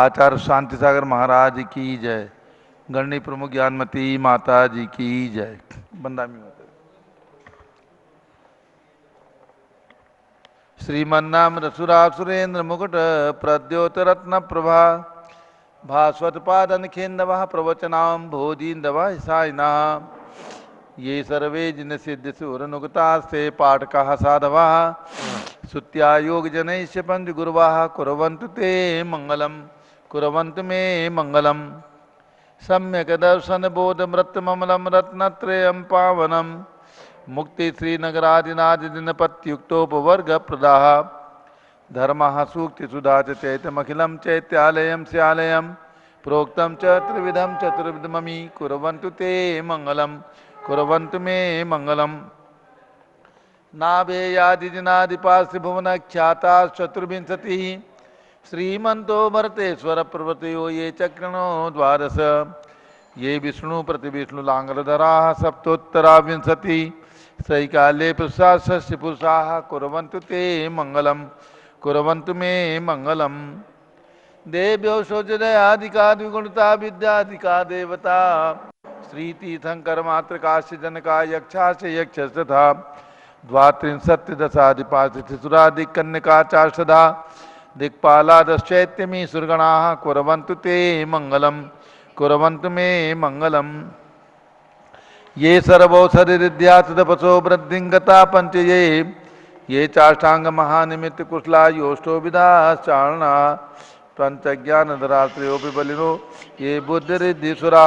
आचार्य शांति सागर महाराज की जय। गणनी प्रमुख ज्ञानमती माता जी की जय। बंदामी माता। श्रीमन्नाम रसुरा सुरेंद्र मुकुट प्रद्योत रत्न प्रभा भास्वत पादन खेन्दव प्रवचनाम भोजीन्दव साइना ये सर्वे जिन सिद्ध सुरनुगतास्ते पाठका साधवा सुत्या योग जनैश्य पंच गुरुवाः कुर्वन्तु ते मंगलम कुर्वन्तु मे मंगलम सम्यक दर्शन बोध मृतमलम रत्नत्रयं पावनम मुक्ति श्रीनगरादिनादि दिनपत्युक्तोपवर्ग प्रदाः धर्मः सूक्ति सुधा चैतमखिलं चैत्यालयं स्यालयं प्रोक्तं च त्रिविधं चतुर्विधममि कुर्वन्तु ते मंगलम कुर्वन्तु मे मंगलम नाभेयादिजनादिपार्श्वभुवन ख्याता चतुर्विंशति श्रीमंतो भरतेश्वर प्रवृत्तो ये चक्रणो द्वादश ये विष्णु प्रतिविष्णुलांगलधरा सप्तोत्तरा विंशति सैकाले पुरुषास्य पुरुषाः कुर्वन्तु ते मंगलम कुर्वन्तु मे मंगलम देव्यो शौचदयादिका द्विगुणता विद्यादिका देवता श्रीतीर्थंकर मातृकाश्च जनका यक्षाश्च यक्षस तथा द्वात्रिंशत्दशाधिपाशुरादिक कन्यका चार्षदा दिक्पालादश्चैत्यमी सुरगणाः कुर्वन्तु ते मंगलम कुर्वन्तु मे मंगलम ये सर्वौषधिरिद्या तदपसो वृद्धिंगता पंच ये चाष्टांग महानिमित्त कुशला योष्टो विधाश्चारणा पंचज्ञानधरात्र्योपि बलिनो ये बुद्धिरिद्धिसुरा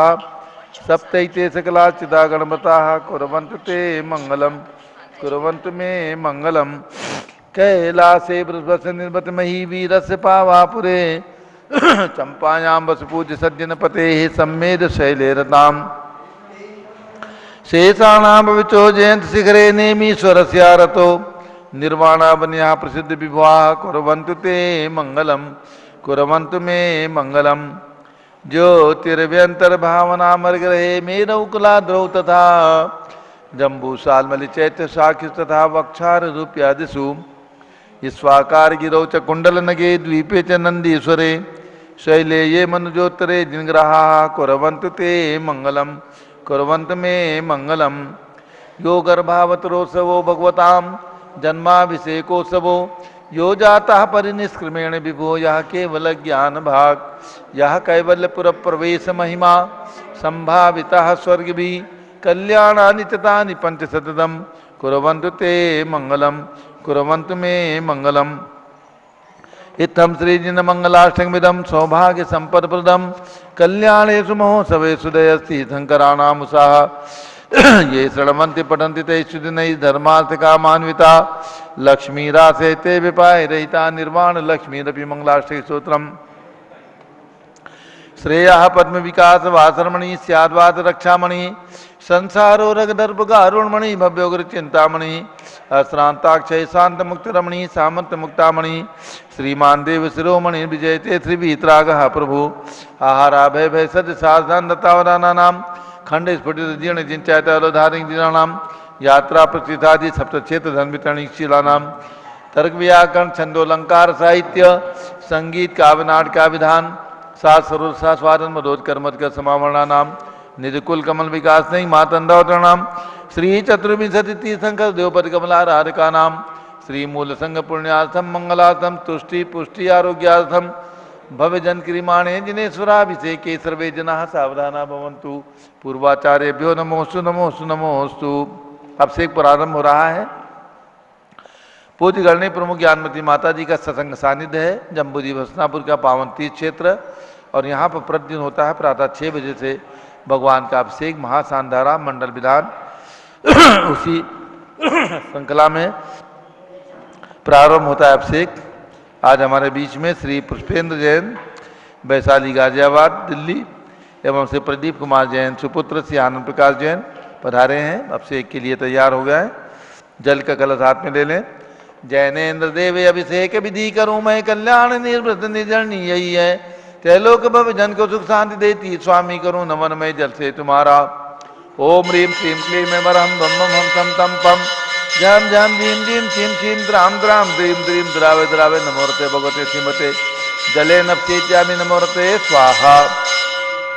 सप्तैते सकला चिदा गणमताः कुर्वन्तु ते मंगलम कुर्वन्तु मे मंगलम कैलासे बृहस्पति निर्मत मही वीरस्य पावापुरे चंपायां वसुपूज्य सज्जन पते सम्मेद शैलेरताम शेषाणां विचो जयंत शिखरे नेमीश्वरस्य रतो निर्वाणावन्या प्रसिद्ध विभुवाः कुर्वन्तु ते मंगलम कुर्वन्तु मे मंगलम ज्योतिर्व्यंतर्भावनामर्ग्रहे मेरौकुलाद्रौ तथा जम्बूसालमलि चैत्य साक्षि तथा वक्षार रूप्यादिषु स्वाकार गिरौ च कुंडल नगे द्वीपे च नंदीश्वरे शैले ये मनुजोत्तरे जिनग्रहाः कुर्वन्तु ते मंगलम कुर्वन्तु मे मंगलम यो गर्भावतरोत्सवो भगवतां जन्माभिषेकोत्सवो यो जाता परिनिष्क्रमेण विभो यः केवल ज्ञान भाग यः कैवल्यपुर प्रवेश महिमा संभावितः स्वर्ग भी कल्याणानि चितानि पंचशतदम कुर्वन्तु ते मंगलम कुर्वन्तु मे मंगलम इत्थं श्रीजिन मंगलाष्टकमिदं सौभाग्य संपदप्रदं कल्याणेषु महोत्सवेषु दयस्ति शंकराणाम् उत्साह ये शृण्वन्ति पठन्ति ते सुदिनैः धर्मार्थकामान्विता लक्ष्मीरासे ते विपाय रहिता निर्वाण लक्ष्मीरपि मंगलाष्टक स्तोत्रम् श्रेयः पद्म विकास वासरमणि स्याद्वाद रक्षामणि संसारो रगदर्भगारुणमणि भव्योग्र चिंतामणि अश्रांताक्षय शांत मुक्त रमणि सामंत मुक्तामणि श्रीमान देव शिरोमणि विजयते श्रीवीतरागः प्रभु आहारा भय भय सद साधन दत्तावदानानां खंड स्फुटित जीर्ण जिंचायतालोधारिक जीर्णानां यात्रा प्रतिथादि सप्तक्षेत्र धन्वितरणि शीलानां तर्क व्याकरण छंदोलंकार साहित्य संगीत काव्य नाटक का विधान सात सरोज स्वादन मदोद कर्मत का समावरणा नाम निजकुल कमल विकास नहीं मातंदावतरणाम श्री चतुर्विंशति तीर्थंकर देवपति कमलाराधिका नाम श्री मूल संघ पुण्यार्थम मंगलार्थम तुष्टि पुष्टि आरोग्यार्थम भव्य जन क्रियमाणे जिनेश्वराभिषेके सर्वे जनाः सावधाना भवन्तु। पूर्वाचार्यभ्यो नमोस्तु नमोस्तु नमोस्तु। अभिषेक प्रारंभ हो रहा है। पूज्य गणनी प्रमुख ज्ञानमती माता जी का सत्संग सानिध्य है जम्बूजी भस्नापुर का पावन तीर्थ क्षेत्र और यहाँ पर प्रतिदिन होता है प्रातः 6 बजे से भगवान का अभिषेक महासांधारा मंडल विधान उसी श्रृंखला में प्रारंभ होता है अभिषेक। आज हमारे बीच में श्री पुष्पेंद्र जैन वैशाली गाजियाबाद दिल्ली एवं श्री प्रदीप कुमार जैन सुपुत्र श्री आनंद प्रकाश जैन पधारे हैं। अभिषेक के लिए तैयार हो गए हैं। जल का कलश हाथ में ले लें। जैनेन्द्र देव अभिषेक विधि करूं मैं कल्याण निर्वृत निर्जरणी यही है त्रैलोक भव जन को सुख शांति देती स्वामी करूं नमन में जल से तुम्हारा। ओम ह्रीं श्रीं क्लीं में वरम बम बम हम तम तम पम झम झम झीम झीम छीम छीम द्राम द्राम द्रीम द्रीम द्रावे द्रावे नमोरते भगवते श्रीमते जले नप्सेत्यामि नमोरते स्वाहा।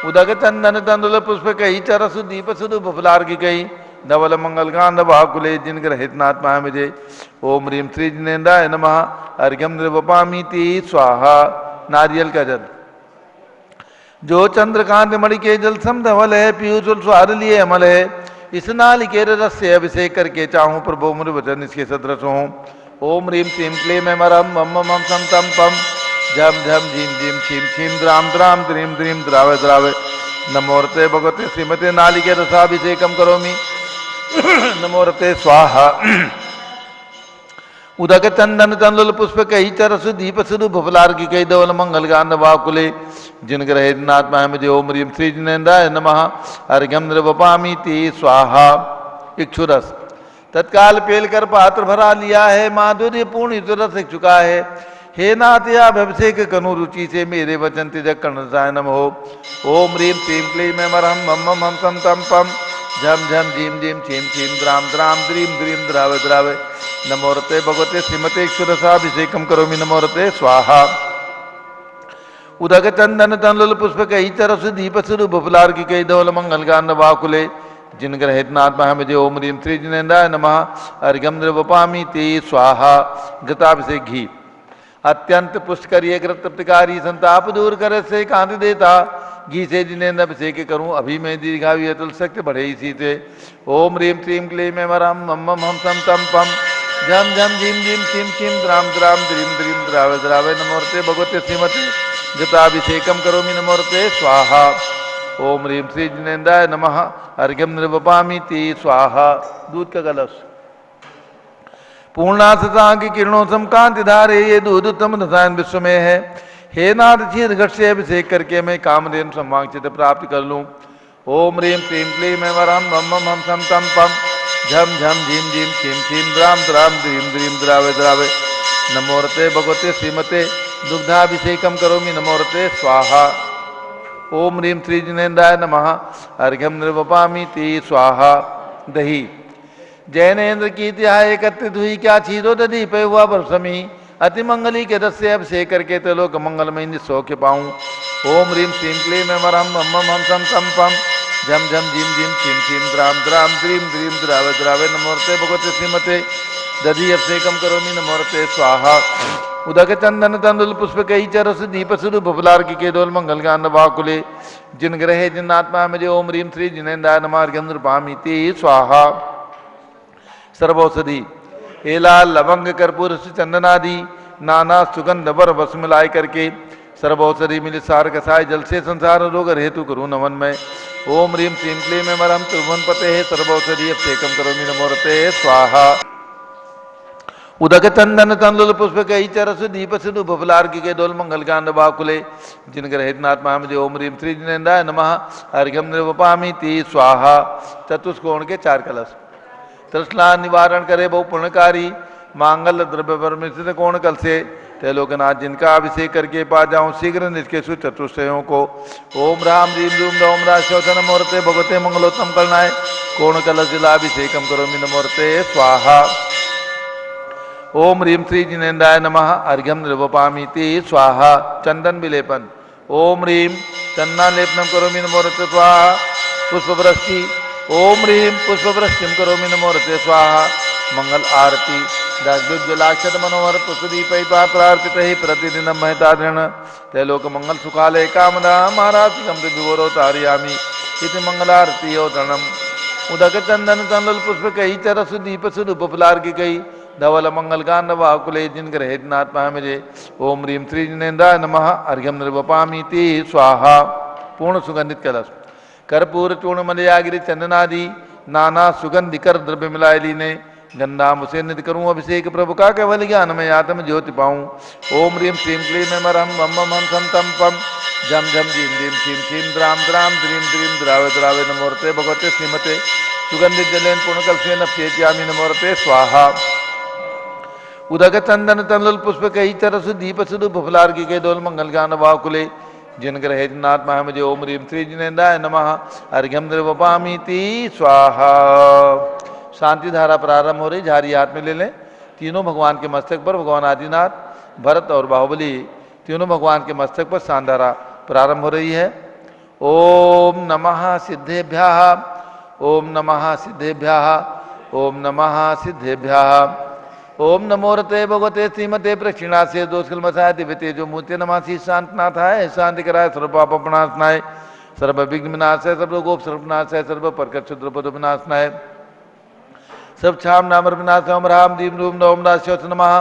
उदक चंदन तंदुल पुष्प कही चरस दीप सुदु बफलार की कही धवल मंगल कांड भाकुले जिन ग्रहित नात्मा विजय। ओम ह्रीम श्री जिनेन्द्राय नमः अर्घ्यम निर्वपामीति स्वाहा। नारियल का जल जो चंद्रकांत मणि के जल सम धवल है, पीयूष स्वाद लिए अमल है। इस नालिके रस से अभिषेक करके चाहूं प्रभु मुनि वचन इसके सदृश हों। ओम ह्रीम श्रीम क्लीम मरम मम मम सम तम पम झम झम झीम झीम छीम छीम द्राम द्राम द्रीम द्रीम द्रावे द्रावे नमोरते भगवते श्रीमते नालिके रसाभिषेकम करोमि नमोरते स्वाहा। उदक चंदन तंदुल पुष्प कही चरस दीप सुदु भफलार की कही धवल मंगल गांध वाकुले जिन ग्रहे नात्मा मुझे। ओम ह्रीम श्री जिनेन्द्राय नमः अर्घ्यम निर्वपामीति स्वाहा। इक्षुरस तत्काल पेल कर पात्र भरा लिया है, माधुर्य पूर्ण रस चुका है। हे नाथ या अभिषेक कनु रुचि से मेरे वचन तिजक कर्ण नम हो। ओम ह्रीम श्रीम क्लीम मरम मम मम सम तम पम झम झम झीम झीम छीम छीम द्राम द्राम द्रीम द्रीम द्रावे द्रावे नमोरते भगवते श्रीमते क्षुरसाभिषेकम करोमि नमोरते स्वाहा। उदक चंदन तंदुल पुष्प कही चरस दीप सुरु बफलार की कही धवल मंगल गांध वाकुले जिन ग्रहित नात्मा मुझे। ओम ह्रीम श्री जिनेन्द्राय नमः अर्घ्यम निर्वपामीति स्वाहा। घृताभिषेक घी अत्यंत पुष्करीय कृत तृप्तिकारी संताप दूर कर से कांति देता। घी से जिनेन्द्र अभिषेक करूं अभी मैं दीर्घायु अतुल शक्ति बढ़े इसी से। ओम ह्रीम श्रीम क्लीम मरम मम मम सम तम पम झम झम झीम झीम छीम छीम द्राम द्राम द्रीम द्रीम द्रावे द्रावे नमोरते भगवते श्रीमते घृताभिषेकम करोमि नमोरते स्वाहा। ओम ह्रीम श्री जिनेन्द्राय नमः अर्घ्यम निर्वपामीति स्वाहा। दूध का कलश पूर्णासता की किरणों समकांति धारे ये दूध उत्तम रसायन विश्व में है। हे नाथ क्षीर घट से अभिषेक करके मैं कामधेनु संवांचित प्राप्त कर लूं। ओम ह्रीम क्लीम क्लीम वरम मम मम सम तम पम झम झम झीम झीम छीम छीम द्राम द्राम द्रीम द्रीम द्रावे द्रावे नमोरते भगवते श्रीमते दुग्धाभिषेकम करोमि नमोरते स्वाहा। ओम ह्रीम श्री जिनेन्द्राय नमः अर्घ्यम निर्वपामीति स्वाहा। दही जैनेन्द्र की तिहाई एकत्रित हुई क्या क्षीरो दधी पे हुआ बरसमी अति मंगली के रस से अभिषेक करके त्रिलोक मंगलमय निसौख्य पाऊं। ओम ह्रीम श्रीम क्लीम मरम मम मम सम तम पम झम झम झीम झीम छीम छीम द्राम द्राम द्रीम द्रीम द्रावे द्रावे नमोरते भगवते श्रीमते दधी अभिषेकम करोमि नमोरते स्वाहा। उदक चंदन तंदुल पुष्प कही चरस दीप सुरु बफलार की केदोल मंगल गांध वाकुले जिन ग्रहे जिन आत्मा मुझे। ओम ह्रीम श्री जिनेन्द्राय नमः अर्घ्यम निर्वपामीति स्वाहा। सर्वौषधि एला लवंग कर्पूर चंदनादि नाना सुगंध वर वस मिलाय करके सर्वौषधि मिल सार कसाय जल से संसार रोग हेतु करूँ नमन में। ओम ह्रीम श्रीम क्लीम मरम त्रिभुवन पते सर्वौषधि अभिषेकम करोमि नमोरते स्वाहा। उदक चंदन तंदुल पुष्प कही चरस दीप सिधु बफलार की के डोल मंगल कांड बाकुले जिन ग्रहित नात्मा मुझे। ओम ह्रीम श्री जिनेन्द्राय नमः अर्घ्यम निर्वपामीति स्वाहा। चतुष्कोण के 4 कलश तृष्णा निवारण करे बहु पुण्यकारी मांगल द्रव्य परमित कोण कल से त्रिलोकनाथ जिनका अभिषेक करके पा जाऊं शीघ्र निष्केशु चतुष्टयों को। ओम राम रीम रूम ओम राशोचन नमोरते भगवते मंगलोत्तम कलनाय कोण कलश जिलाभिषेकम करोमि नमोरते स्वाहा। ओम ह्रीम श्री जिनेन्द्राय नमः अर्घ्यम निर्वपामीति स्वाहा। चंदन विलेपन ओम ह्रीम चंदनालेपनम करोमि नमोरते स्वाहा। पुष्पवृष्टि ओम ह्रीम पुष्पवृष्टिम करोमि नमोरते स्वाहा। मंगल आरती दाग्युज्जलाक्षत मनोहर पुष्पदीपै पात्रार्पित ही प्रतिदिन महतादृण त्रैलोक मंगल सुखालय कामदा महाराज विभोरो तारयामि इति मंगलारती ओदनम। उदक चंदन तंदुल पुष्प कही चरस दीप सुध उपफलार की कही धवल मंगल गांध वाकुले जिन ग्रहित नात्मा मुझे। ओम ह्रीम श्री जिनेन्द्राय नमः अर्घ्यम निर्वपामीति स्वाहा। पूर्ण सुगंधित कलश कर्पूर चूर्ण मलयागिरी चंदनादि नाना सुगंधिकर द्रव्य मिलाए लीने गंधा मुझे निधि करूं अभिषेक प्रभु का केवल ज्ञान में आत्म ज्योति पाऊं। ओम ह्रीम श्रीम क्लीम मरम मम मम सम तम पम झम झम झीम झीम छीम छीम द्राम द्राम द्रीम द्रीम द्रावे द्रावे नमोरते भगवते श्रीमते सुगंधित जलेन पूर्ण कलशेन अभिषेक्यामि नमोरते स्वाहा। उदक चंदन तंदुल पुष्प कही चरस दीप सुधु बफलार की के डोल मंगल गान वाकुले जिन ग्रहे जिनात्मा मुझे। ओम ह्रीम श्री जिनेन्द्राय नमः अर्घ्यम निर्वपामीति स्वाहा। शांति धारा प्रारंभ हो रही, झारी हाथ में ले लें। तीनों भगवान के मस्तक पर भगवान आदिनाथ भरत और बाहुबली तीनों भगवान के मस्तक पर सांधारा प्रारंभ हो रही है। ओम नमः सिद्धेभ्यः, ओम नमः सिद्धेभ्यः, ओम नमः सिद्धेभ्यः। ओम नमो रते भगवते श्रीमते प्रक्षिणासे दोषकल्मषाय दिव्य तेजो मूर्ति नमासि शांतनाथाय शांति कराय सर्व पाप प्रणाशनाय सर्व विघ्न विनाशाय सर्व गोप सर्वनाशाय सर्व परकट क्षुद्र पद विनाशनाय सब छाम नामर विनाशाय ओम राम दीप रूम नवम राश्योत नमः।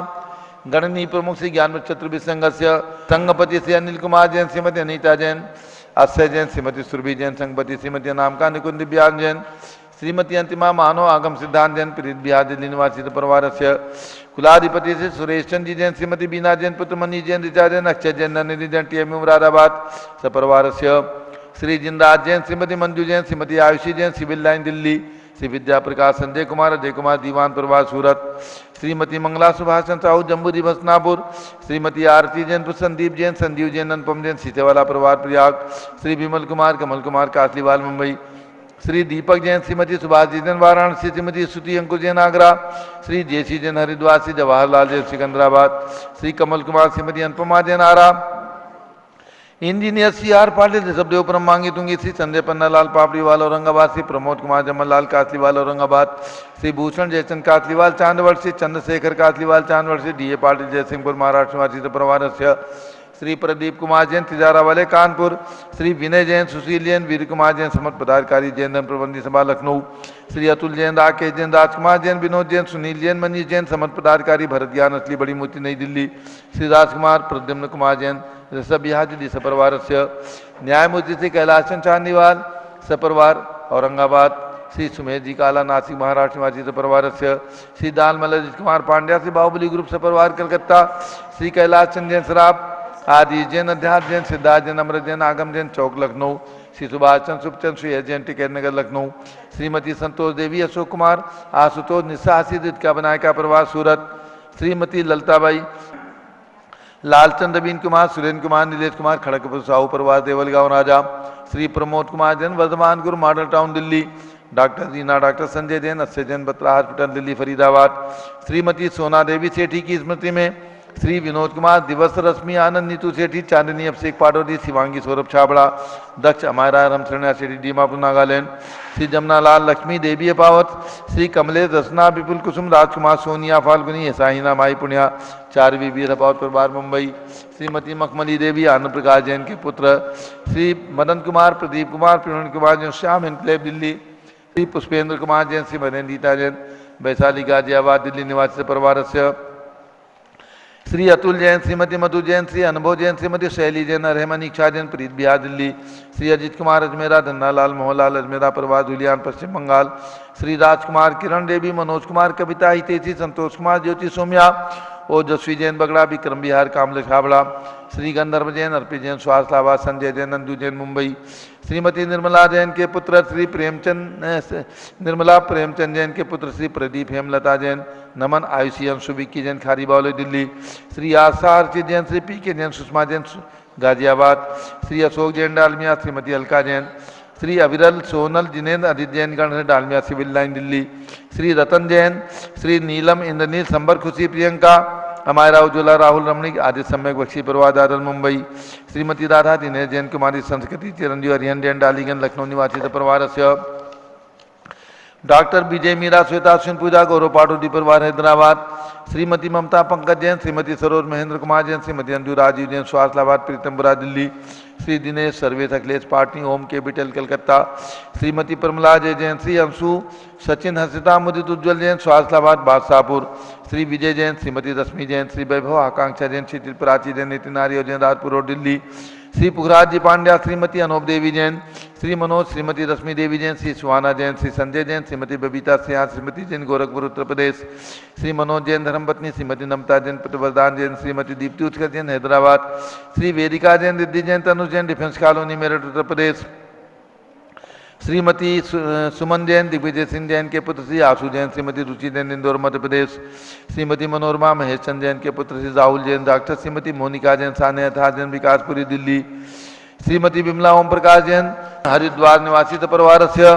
गणनी प्रमुख श्री ज्ञान चतुर्भि संघस्य संघपति श्री अनिल कुमार जैन, श्रीमती अनीता जैन, अक्षय जैन, श्रीमती सुरभि जैन, संघपति श्रीमती नामका निकुंज दिव्यांग जैन, श्रीमती अंतिमा मानव आगम सिद्धांत जैन, प्रीत बिहार दिल्ली निवासी परिवार से कुलाधिपति से सुरेश चंद जी जैन, श्रीमती बीना जैन, पुत्र मनी जैन, ऋचा जैन, अक्षय जैन, ननिधि जैन, टीएम मुरादाबाद सपरिवार से श्री जिंदाज जैन, श्रीमती मंजू जैन, श्रीमती आयुषी जैन, सिविल लाइन दिल्ली, श्री विद्या प्रकाश संजय कुमार, अजय कुमार दीवान परिवार सूरत, श्रीमती मंगला सुभाषचंद साहू जम्बू दिवस नापुर, श्रीमती आरती जैन, संदीप जैन, संजीव जैन, अनुपम जैन, सीतेवाला परिवार Prayag, Shri Vimal Kumar, Kamal Kumar Kasliwal Mumbai, Shri Deepak Jain, Shrimati Subhash ji Jain Varanasi, Shrimati Stuti Ankur Jain Agra, Shri JC Jain Haridwar, Shri Jawaharlal Jain Secunderabad, Shri Kamal Kumar, Shrimati Anupama Jain Arrah, engineer C R Patil Rishabhdev परम मांगी तुंगी, श्री संजय पन्नालाल पापड़ीवाल औरंगाबाद, श्री प्रमोद कुमार जमललाल कासलीवाल औरंगाबाद, श्री भूषण जयचंद कासलीवाल चांदवड़, श्री चंद्रशेखर कासलीवाल चांदवड़, श्री डी ए पाटिल जयसिंहपुर महाराष्ट्र निवासी परिवार से श्री प्रदीप कुमार जैन तिजारा वाले कानपुर, श्री विनय जैन, सुशील जैन, वीर कुमार जैन समर्थ पदाधिकारी जैन धन प्रबंधी सभा लखनऊ, श्री अतुल जैन, राकेश जैन, राजकुमार जैन, विनोद जैन, सुनील जैन, मनीष जैन समर्थ पदाधिकारी भरत ज्ञान असली बड़ी मूर्ति नई दिल्ली, श्री राजकुमार, प्रद्युम्न कुमार जैन ऋषभ बिहार दिल्ली सपरिवार से न्यायमूर्ति श्री कैलाशचंद चांदीवाल सपरिवार औरंगाबाद, श्री सुमेश जी काला नासिक महाराष्ट्र निवासी सपरिवार से श्री दालमल अजित कुमार पांड्या, श्री बाहुबली ग्रुप सपरिवार कलकत्ता, श्री कैलाश चंद जैन सराफ आदि जैन, अध्यात्म जैन, सिद्धार्थ जैन, अमृत जैन, आगम जैन चौक लखनऊ, श्री सुभाष चंद सुखचंद, श्री एस जैन टिकैत नगर लखनऊ, श्रीमती संतोष देवी, अशोक कुमार, आशुतोष निशा आसिद का बनायका परिवार सूरत, श्रीमती ललताबाई, लालचंद रवीन कुमार, सुरेंद्र कुमार, नीलेश कुमार खड़गपुर साहू परिवार देवलगांव राजा, श्री प्रमोद कुमार जैन वर्धमान गुरु model town Delhi, doctor Reena, doctor Sanjay Jain, Akshay Jain Batra hospital Delhi Faridabad, Shrimati सोना देवी सेठी की स्मृति में श्री विनोद कुमार, दिवस रश्मि आनंद, नीतू सेठी, चांदनी अभिषेक पाटोदी, शिवांगी सौरभ छाबड़ा, दक्ष अमायरा रामचरण सेठी दीमापुर नागालैंड, श्री जमुनालाल लक्ष्मी देवी अपावत, श्री कमलेश रचना विपुल कुसुम, राजकुमार सोनिया फाल्गुनी, साहिना माई पुण्या चारवी वीर अपावत परिवार मुंबई, श्रीमती मखमली देवी, आनंद प्रकाश जैन के पुत्र, श्री मदन कुमार, प्रदीप कुमार, प्रवीण कुमार जैन, श्याम इनक्लेव दिल्ली, श्री पुष्पेंद्र कुमार जैन, श्री मरेंद्रीता जैन वैशाली गाजियाबाद दिल्ली निवासी परिवार से श्री अतुल जैन, श्रीमती मधु जैन, श्री अनुभव जैन, श्रीमती शैली जैन, रहमान इच्छा जैन, प्रीत बिहार दिल्ली, श्री अजित कुमार अजमेरा, धन्नालाल मोहनलाल अजमेरा परिवार धुलियान पश्चिम बंगाल, श्री राजकुमार, किरण देवी, मनोज कुमार, कविता हितेशी, संतोष कुमार, ज्योति सोम्या, ओजस्वी जैन बगड़ा, विक्रम बिहार कामले छाबड़ा, श्री गंधर्व जैन, अर्पित जैन स्वास्थ्यलाबाद, संजय जैन, नंदू जैन मुंबई, श्रीमती निर्मला जैन के पुत्र श्री प्रेमचंद, निर्मला प्रेमचंद जैन के पुत्र श्री प्रदीप हेमलता जैन, नमन आयुषी अंशु विक्की जैन खारीबावली दिल्ली, श्री आशा अर्चित जैन, श्री पी के जैन, सुषमा जैन गाजियाबाद, श्री अशोक जैन डालमिया, श्रीमती अलका जैन, श्री अविरल सोनल जिनेन्द्र अदित जैन गण डालमिया सिविल लाइन दिल्ली, श्री रतन जैन, श्री नीलम इंद्रनील संबर खुशी प्रियंका अमायरा उज्ज्वला राहुल रमणिक आदि सम्यक बख्शी परिवार दादर मुंबई, श्रीमती राधा दिनेश जैन कुमारी संस्कृति चिरंजीव हरिहन जैन डालीगंज लखनऊ निवासी परिवार से डॉक्टर विजय मीरा श्वेता अश्विन पूजा गौरव पाटोदी परिवार हैदराबाद, श्रीमती ममता पंकज जैन, श्रीमती सरोज महेंद्र कुमार जैन, श्रीमती अंजू राजीव जैन स्वास्थ्यलाबाद Pitampura Delhi, Shri Dinesh Sarvesh Akhilesh party home capital Calcutta, Shrimati Pramla Jai Jain, Shri Anshu Sachin Harshita Mudit Ujjwal Jain स्वास्थ्यलाबाद बादशाहपुर, श्री विजय जैन, श्रीमती रश्मि जैन, श्री वैभव आकांक्षा जैन, श्री त्रिपुराची जैन, नितिन आर्य जैन राजपुर रोड दिल्ली, श्री पुखराज जी पांड्या, श्रीमती अनूप देवी जैन, श्री मनोज, श्रीमती रश्मि देवी जैन, श्री सुहाना जैन, श्री संजय जैन, श्रीमती बबीता सिंह, श्रीमती जैन गोरखपुर उत्तर प्रदेश, श्री मनोज जैन धर्मपत्नी, श्रीमती नमता जैन पुत्रवरदान जैन, श्रीमती दीप्ति उत्कर्ष जैन हैदराबाद, श्री वेदिका जैन, रिद्धि जैन, तनुज जैन डिफेंस कॉलोनी मेरठ उत्तर प्रदेश, श्रीमती सुमन जैन, दिग्विजय सिंह जैन के पुत्र श्री आशु जैन, श्रीमती रुचि जैन इंदौर मध्य प्रदेश, श्रीमती मनोरमा महेश चंद जैन के पुत्र श्री राहुल जैन डॉक्टर, श्रीमती मोनिका जैन साने अथा जैन विकासपुरी दिल्ली, श्रीमती विमला ओम प्रकाश जैन हरिद्वार निवासी परिवार से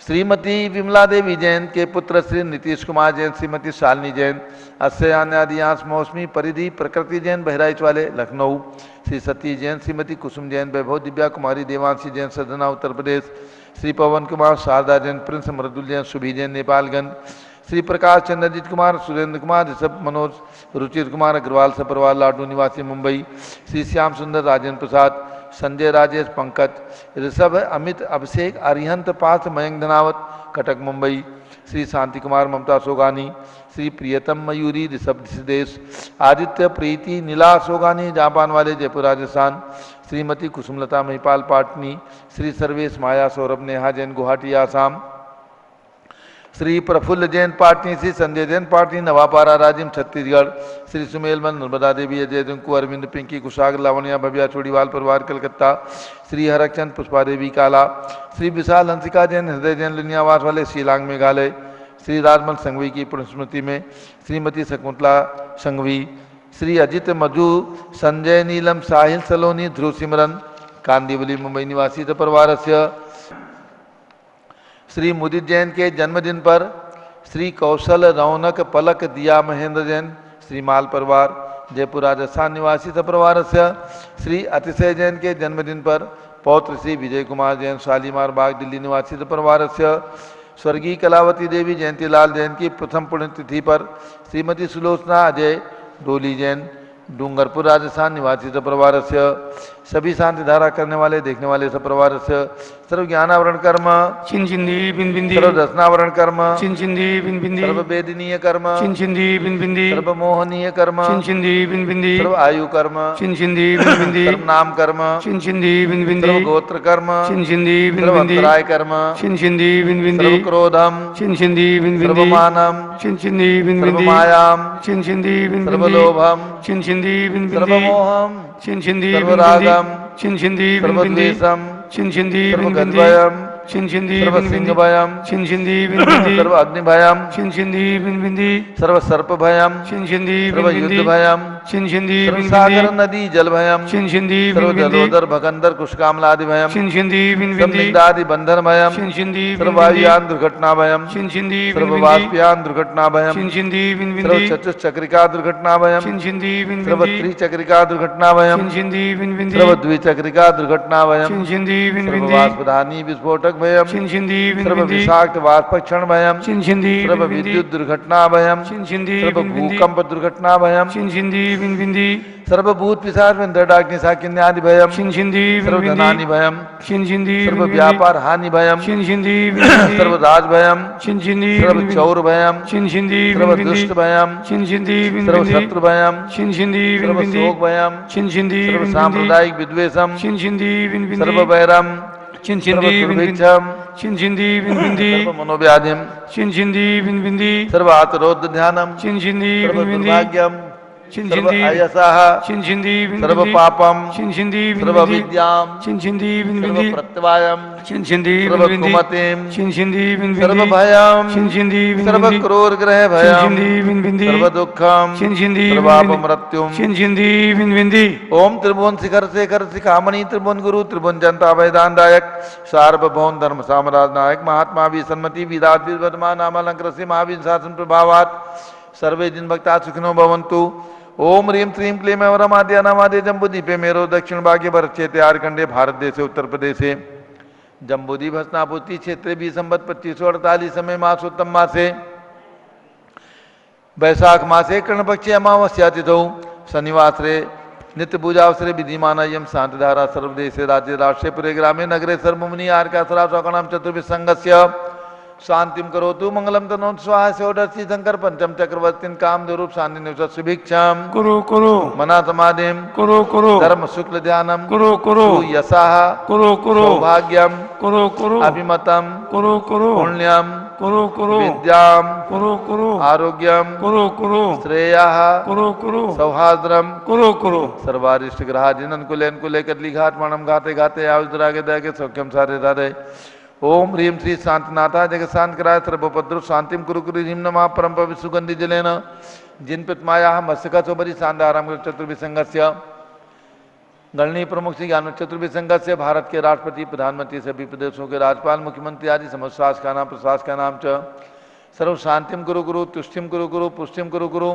श्रीमती विमला देवी जैन के पुत्र श्री नीतीश कुमार जैन, श्रीमती शालिनी जैन, अस्यान्यादियांश मौसमी परिधि प्रकृति जैन बहराइच वाले लखनऊ, श्री सती जैन, श्रीमती कुसुम जैन, वैभव दिव्या कुमारी देवांशी जैन सदना उत्तर प्रदेश, श्री पवन कुमार शारदा जैन, प्रिंस मृदुल जैन, सुभी जैन नेपालगंज, श्री प्रकाश चंद्रजीत कुमार, सुरेंद्र कुमार, ऋषभ मनोज, रुचिर कुमार अग्रवाल सपरवाल लाडू निवासी मुंबई, श्री श्याम सुंदर, राजेंद्र प्रसाद, संजय राजेश पंकज, ऋषभ अमित अभिषेक अरिहंत पार्थ मयंक धनावत कटक मुंबई, श्री शांति कुमार ममता सोगानी, श्री प्रियतम मयूरी ऋषभ सिद्धेश, आदित्य प्रीति नीला सोगानी जापान वाले जयपुर राजस्थान, श्रीमती कुसुमलता महिपाल पाटनी, श्री सर्वेश माया सौरभ नेहा जैन गुवाहाटी आसाम, श्री प्रफुल्ल जैन पाटनी, श्री संजय जैन पाटनी नवापारा राजिम छत्तीसगढ़, श्री सुमेलमन नर्मदा देवी अजय रिंकू अरविंद पिंकी कुशाग लावण्या भव्या चोड़ीवाल परिवार कलकत्ता, श्री हरकचंद पुष्पा देवी काला, श्री विशाल हंसिका जैन हृदय जैन लिनियावास वाले शिलांग मेघालय, श्री राजमल संघवी की पुण्यस्मृति में श्रीमती शकुंतला संघवी, श्री अजित मधु, संजय नीलम साहिल सलोनी ध्रुव सिमरन कांदीवली मुंबई निवासी परिवार से, श्री मुदित जैन के जन्मदिन पर श्री कौशल रौनक पलक दिया महेंद्र जैन श्री माल परिवार जयपुर राजस्थान निवासी सपरिवार से, श्री अतिशय जैन के जन्मदिन पर पौत्र श्री विजय कुमार जैन शालीमार बाग दिल्ली निवासी सपरिवार से, स्वर्गीय कलावती देवी जयंतीलाल जैन की प्रथम पुण्यतिथि पर श्रीमती सुलोचना अजय डोली जैन डूंगरपुर राजस्थान निवासी सपरिवार से, सभी शांति धारा करने वाले देखने वाले सपरिवार से, सर्व ज्ञानावरण कर्म चिंचिंदी बिन बिंदी, सर्व दर्शनावरण कर्म चिंचिंदी बिन बिंदी, सर्व वेदनीय कर्म चिंचिंदी बिन बिंदी, सर्व मोहनीय कर्म चिंचिंदी बिन बिंदी, सर्व आयु कर्म चिंचिंदी बिन बिंदी, सर्व नाम कर्म चिंचिंदी बिन बिंदी, सर्व गोत्र कर्म चिंचिंदी बिन सर्व बिंदी, अंतराय कर्म चिंचिंदी बिन बिंदी, सर्व क्रोधम चिंचिंदी बिन सर्व बिंदी, मानम चिंचिंदी बिन सर्व बिंदी, मायाम चिंचिंदी बिन सर्व बिंदी, लोभम चिंचिंदी बिन सर्व बिंदी, मोहम चिंचिंदी सर्व बिन बिंदी, रागम चिंचिंदी बिन सर्व बिंदी, द्वेषम चिंचिंदी सर्व बिन बिंदी, गद्भयम चिंचिंदी सर्व बिन बिंदी, सिंह भयम चिंचिंदी बिन बिंदी, सर्व अग्नि भयम चिंचिंदी बिन बिंदी, सर्व सर्प भयम चिंचिंदी सर्व बिन युद्ध बिंदी, भयम चिंचिंदी सर्व बिन सागर बिंदी, नदी जल भयम चिंचिंदी सर्व बिन बिंदी, जलोदर भगंदर कुशकामलादि भयम चिंचिंदी बिन सब बिंदी, निग्धादि बंधन भयम चिंचिंदी सर्व बिन बिंदी, वायुयान दुर्घटना भयम चिंचिंदी बिन सर्व बिंदी, वाष्पयान दुर्घटना भयम चिंचिंदी बिन सर्व बिंदी, चतुश्चक्रिका दुर्घटना भयम चिंचिंदी बिन सर्व बिंदी, त्रिचक्रिका दुर्घटना भयम चिंचिंदी बिन बिंदी, सर्व द्विचक्रिका दुर्घटना भयम चिंचिंदी बिन सर्व बिंदी, वाष्पधानी विस्फोटक भयम चिंचिंदी बिन सर्व बिंदी, विषाक्त वाष्पक्षण भयम चिंचिंदी सर्व बिन बिंदी, विद्युत दुर्घटना भयम चिंचिंदी सर्व बिन बिंदी, भूकंप दुर्घटना भयम चिंचिंदी बिन बिंदी, सर्वभूत पिशाच विंध्याग्नि साकिन्यादि भयम चिंचिंदी बिन सर्व बिंदी, धनानि भयम चिंचिंदी सर्व बिन बिंदी, व्यापार हानि भयम चिंचिंदी बिन बिंदी, सर्व राज भयम चिंचिंदी सर्व बिन बिंदी, चौर भयम चिंचिंदी सर्व बिन बिंदी, दुष्ट भयम चिंचिंदी बिन सर्व बिंदी, शत्रु भयम चिंचिंदी बिन सर्व बिंदी, शोक भयम चिंचिंदी सर्व बिन बिंदी, सांप्रदायिक विद्वेषम चिंचिंदी बिन बिंदी, सर्व वैरम सर्व चिंचिंदी बिन बिंदी, दुर्भिक्षम चिंचिंदी बिन बिंदी, सर्व मनोव्याधिम चिंचिंदी बिन बिंदी, सर्व आतरोध ध्यानम चिंचिंदी सर्व बिन बिंदी, दुर्भाग्यम सर्व चिंचिंदी अयसः चिंचिंदी बिन सर्व बिंदी, पापम चिंचिंदी बिन सर्व बिंदी, विद्याम चिंचिंदी बिन सर्व बिंदी, प्रत्यवायम चिंचिंदी सर्व बिन बिंदी, कुमतिम चिंचिंदी बिन सर्व बिंदी, भयम चिंचिंदी बिन सर्व बिंदी, क्रूर ग्रह भयम चिंचिंदी बिन बिंदी, सर्व दुखम चिंचिंदी सर्व बिन बिंदी, मृत्युम चिंचिंदी बिन बिंदी, ओम त्रिभुवन शिखर शेखर शिखामणि त्रिभुवन गुरु त्रिभुवन जनता वैदान दायक सार्वभौम धर्म साम्राज्य नायक महात्मा भी सन्मति विदात वर्तमान नामालंकृ से महावीर शासन प्रभावात सर्वे जिन भक्ता सुखिनो भवन्तु। ओम ह्रीम श्रीम क्लीम वरमाद्या नामादे जम्बूदीपे मेरो दक्षिण भाग्य भरक्षेत्र आरखंडे भारत देश उत्तर प्रदेश जम्बूदीप हस्नापुती क्षेत्र भी संबत 2548 समय मासोत्तम मासे वैशाख मासे कर्ण पक्षे अमावस्या तिथौ शनिवासरे नित्य पूजावसरे विधिमान यम शांतिधारा सर्वदेश राज्य राष्ट्रे पुरे ग्रामे नगरे सर्वमुनि आर्कासरा स्वकणाम चतुर्भिः संघस्य शांतिम करोतु मंगलम तनोत स्वाहा षोडशी शंकर पंचम चक्रवर्तीन काम रूप शांति निवस सुभिक्षाम कुरु कुरु मना समाधिम कुरु कुरु धर्म शुक्ल ध्यानम कुरु कुरु यशाह कुरु कुरु सौभाग्यम कुरु कुरु अभिमतम कुरु कुरु पुण्यम कुरु कुरु विद्याम कुरु कुरु आरोग्यम कुरु कुरु श्रेयः कुरु कुरु सौहार्द्रम कुरु कुरु सर्वारिष्ट ग्रह जिनन कुलेन कुले कदली घाट मणम गाते गाते आयुद्रागे दागे सौख्यम सारे दारे ओम ह्रीम श्री शांतनाथा जगत शांत कराय सर्वोपद्रव शांतिम कुरु कुरु ह्रीम नमः परम पवित्र सुगंधि जलेन जिन पितमाया मत्स्यका चोबरी शांताराम चतुर्भिः संघस्य गणनीय प्रमुख श्री ज्ञान चतुर्वेद संगत से भारत के राष्ट्रपति, प्रधानमंत्री, सभी प्रदेशों के राज्यपाल, मुख्यमंत्री आदि समस्त शासका नाम प्रशासका का नाम च सर्व शांतिम कुरु गुरु, तुष्टिम कुरु गुरु, पुष्टिम कुरु गुरु,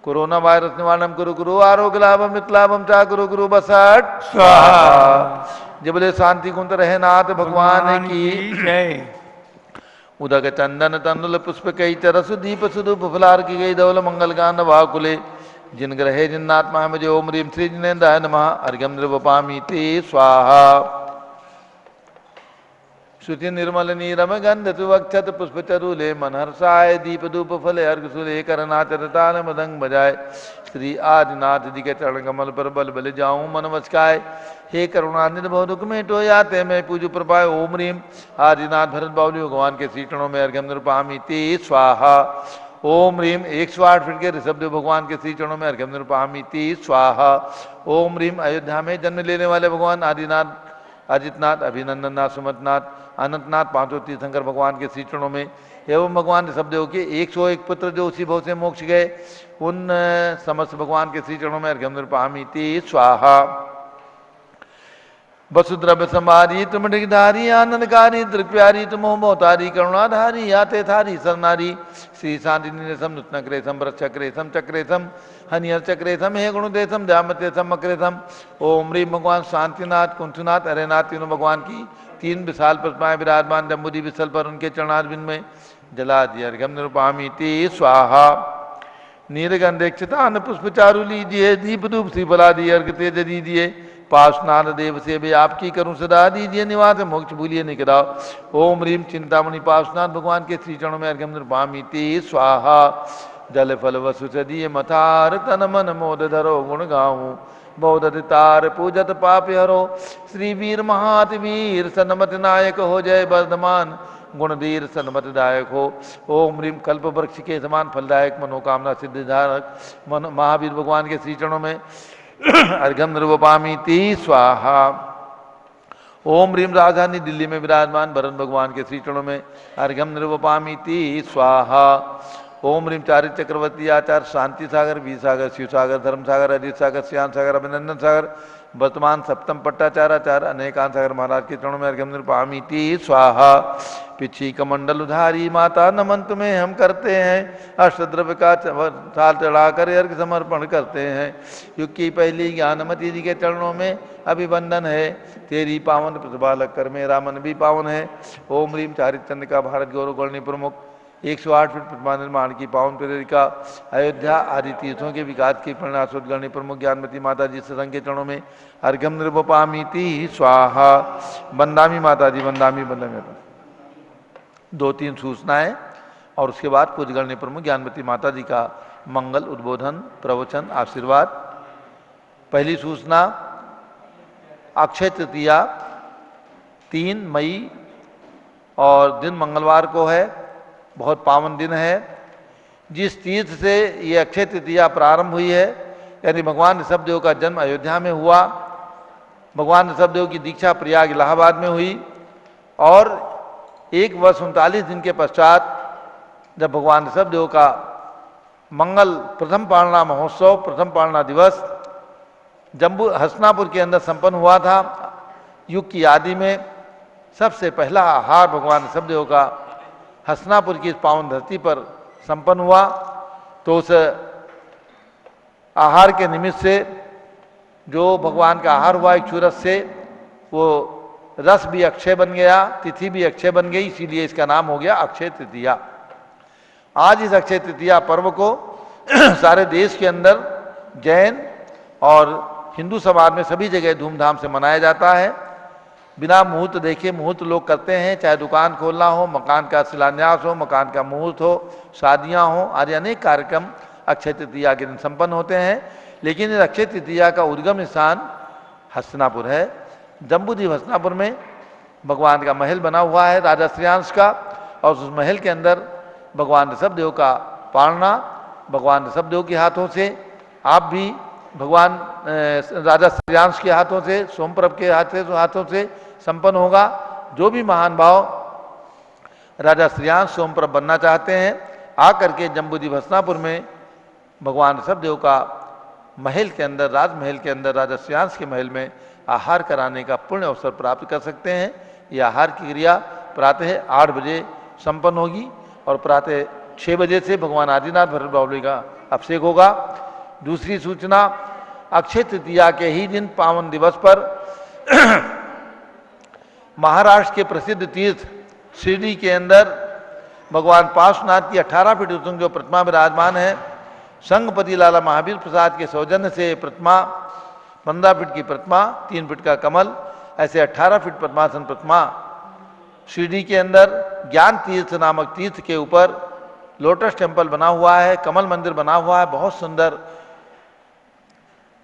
कोरोना वायरस निवारणम कुरु गुरु, आरोग्य लाभम मितलाभम चा कुरु गुरु बसट स्वाहा। जब बोले शांति कुंत रहे नाथ भगवान की जय। उदक चंदन तंदुल पुष्प कई तरसु दीप सुदूप फुलार की गई धवल मंगल गान वाकुले जिन ग्रहे जिन्नात्मा मुझे ओम रीम श्री जिनेन्द्राय नमः अर्घ्यम नृपामीति स्वाहा। श्रुति निर्मल नीरम गंध सुवक्षत पुष्प चरुले मनहर्षाय दीप धूप फले अर्घ सुले करनाचर ताल मदंग बजाय श्री आदिनाथ जी के चरण कमल पर बल बल जाऊं मन वचकाय। हे करुणानिधि बहु दुख में टो याते मैं पूजु प्रपाय ओम रीम आदिनाथ भरत बावली भगवान के श्रीचरणों में अर्घ्यम नृपामीति स्वाहा। ओम रीम 108 फीट के ऋषभदेव भगवान के श्रीचरणों में अर्घ्यम नृपामीति स्वाहा। ओम रीम अयोध्या में जन्म लेने वाले भगवान आदिनाथ, अजितनाथ, अभिनंदननाथ, सुमतनाथ, अनंतनाथ पांचों तीर्थंकर भगवान के श्रीचरणों में एवं भगवान ऋषभदेव के 101 पुत्र जो उसी भव से मोक्ष गए उन समस्त भगवान के श्रीचरणों में अर्घ्यम नृपामीति स्वाहा। वसुद्रव्य संभारी तुम डिगधारी आनंदकारी दृप्यारी तुम मोहतारी करुणाधारी आते थारी सरनारी श्री शांति सम नृत्नक्रेशम वृक्षक्रेशम चक्रेशम हनियर चक्रेशम हे गुणदेशम जामतेशम मक्रेशम। ओम रीम भगवान शांतिनाथ, कुंठनाथ, हरेनाथ तीनों भगवान की 3 विशाल प्रतिमाएं विराजमान जम्बूदी विशल पर उनके चरणारविंद में जला दिया अर्घ्यम नृपामीति स्वाहा। नीलगंधेक्षितान पुष्प चारु लीजिए दीप धूप श्रीफलादि अर्घ तेज दीजिए पार्श्वनाथ देव से भी आपकी करूं सदा दीजिए निवास मोक्ष भूलिए निकटाओ। ओम रीम चिंतामणि पार्श्वनाथ भगवान के श्री चरणों में अर्घ्यम नृपामीति स्वाहा। जल फल वसु सदिये मथार तन मन मोद धरो गुण गाऊं बौद्ध तार पूजत पाप हरो श्री वीर महात वीर सन्मत नायक हो जय वर्धमान गुणधीर सन्मतदायक हो। ओम रीम कल्प वृक्ष के समान फलदायक मनोकामना सिद्धिधारक महावीर भगवान के श्री चरणों में अर्घ्यम नृपामीति स्वाहा। ओम रीम राजधानी दिल्ली में विराजमान वरुण भगवान के श्री चरणों में अर्घ्यम नृपामीति स्वाहा। ओम रीम चारित्र चक्रवर्ती आचार्य शांति सागर, वी सागर, शिव सागर, धर्म सागर, अजीत सागर, श्याम सागर, अभिनंदन सागर, वर्तमान सप्तम पट्टाचार्य अनेकांत सागर महाराज के चरणों में अर्घ्यम नृपामीति स्वाहा। पिछी कमंडल उधारी माता नमन तुम्हें हम करते हैं अष्टद्रव्य का थाल चढ़ाकर अर्घ समर्पण करते हैं। युग की पहली ज्ञानमती जी के चरणों में अभिवंदन है तेरी पावन प्रतिभा लगकर मेरा मन भी पावन है। ओम रीम चारित्र का भारत गौरव गणनीय प्रमुख 108 फीट प्रतिमा निर्माण की पावन प्रेरिका अयोध्या आदि तीर्थों के विकास की प्रेरणास्रोत प्रमुख ज्ञानमती माता जी सत्संग के चरणों में अर्घ्यम नृपामीति स्वाहा। बंदामी माता जी बंदामी बंदामी 2-3 सूचनाएं और उसके बाद कुछ गणनीय प्रमुख ज्ञानमती माता जी का मंगल उद्बोधन प्रवचन आशीर्वाद। पहली सूचना अक्षय तृतीया 3 मई और दिन मंगलवार को है, बहुत पावन दिन है। जिस तीर्थ से ये अक्षय तृतीया प्रारंभ हुई है यानी भगवान ऋषभदेव का जन्म अयोध्या में हुआ, भगवान ऋषभदेव की दीक्षा प्रयाग इलाहाबाद में हुई और 1 वर्ष 39 दिन के पश्चात जब भगवान ऋषभदेव का मंगल प्रथम पालना महोत्सव, प्रथम पालना दिवस जम्बू हसनापुर के अंदर संपन्न हुआ था। युग की आदि में सबसे पहला आहार भगवान ऋषभदेव का हसनापुर की इस पावन धरती पर संपन्न हुआ। तो उस आहार के निमित्त से जो भगवान का आहार हुआ एक चूरस से, वो रस भी अक्षय बन गया, तिथि भी अक्षय बन गई, इसीलिए इसका नाम हो गया अक्षय तृतीया। आज इस अक्षय तृतीया पर्व को सारे देश के अंदर जैन और हिंदू समाज में सभी जगह धूमधाम से मनाया जाता है। बिना मुहूर्त देखे मुहूर्त लोग करते हैं, चाहे दुकान खोलना हो, मकान का शिलान्यास हो, मकान का मुहूर्त हो, शादियां हो, आदि अनेक कार्यक्रम अक्षय तृतीया के दिन संपन्न होते हैं। लेकिन इस अक्षय तृतीया का उद्गम स्थान हस्तिनापुर है। जम्बूद्वीप हस्तिनापुर में भगवान का महल बना हुआ है राजा श्रेयांश का, और उस महल के अंदर भगवान ऋषभदेव का पालना भगवान ऋषभदेव के हाथों से, आप भी भगवान राजा श्रेयांश के हाथों से, सोमप्रभ के हाथों से संपन्न होगा। जो भी महान भाव राजा श्रेयांश सोमप्रभ बनना चाहते हैं, आकर के जम्बूद्वीप हस्तिनापुर में भगवान ऋषभदेव का महल के अंदर, राजमहल के अंदर, राजा श्रेयांश के महल में आहार कराने का पुण्य अवसर प्राप्त कर सकते हैं। ये आहार की क्रिया प्रातः 8 बजे संपन्न होगी और प्रातः 6 बजे से भगवान आदिनाथ भैरव बावली का अभिषेक होगा। दूसरी सूचना, अक्षय तृतीया के ही दिन पावन दिवस पर महाराष्ट्र के प्रसिद्ध तीर्थ शिरडी के अंदर भगवान पार्श्वनाथ की 18 फीट उत्तुंग जो प्रतिमा विराजमान है, संघपति लाला महावीर प्रसाद के सौजन्य से प्रतिमा, 15 फीट की प्रतिमा, 3 फीट का कमल, ऐसे 18 फीट पद्मासन प्रतिमा शिरडी के अंदर ज्ञान तीर्थ नामक तीर्थ के ऊपर लोटस टेम्पल बना हुआ है, कमल मंदिर बना हुआ है, बहुत सुंदर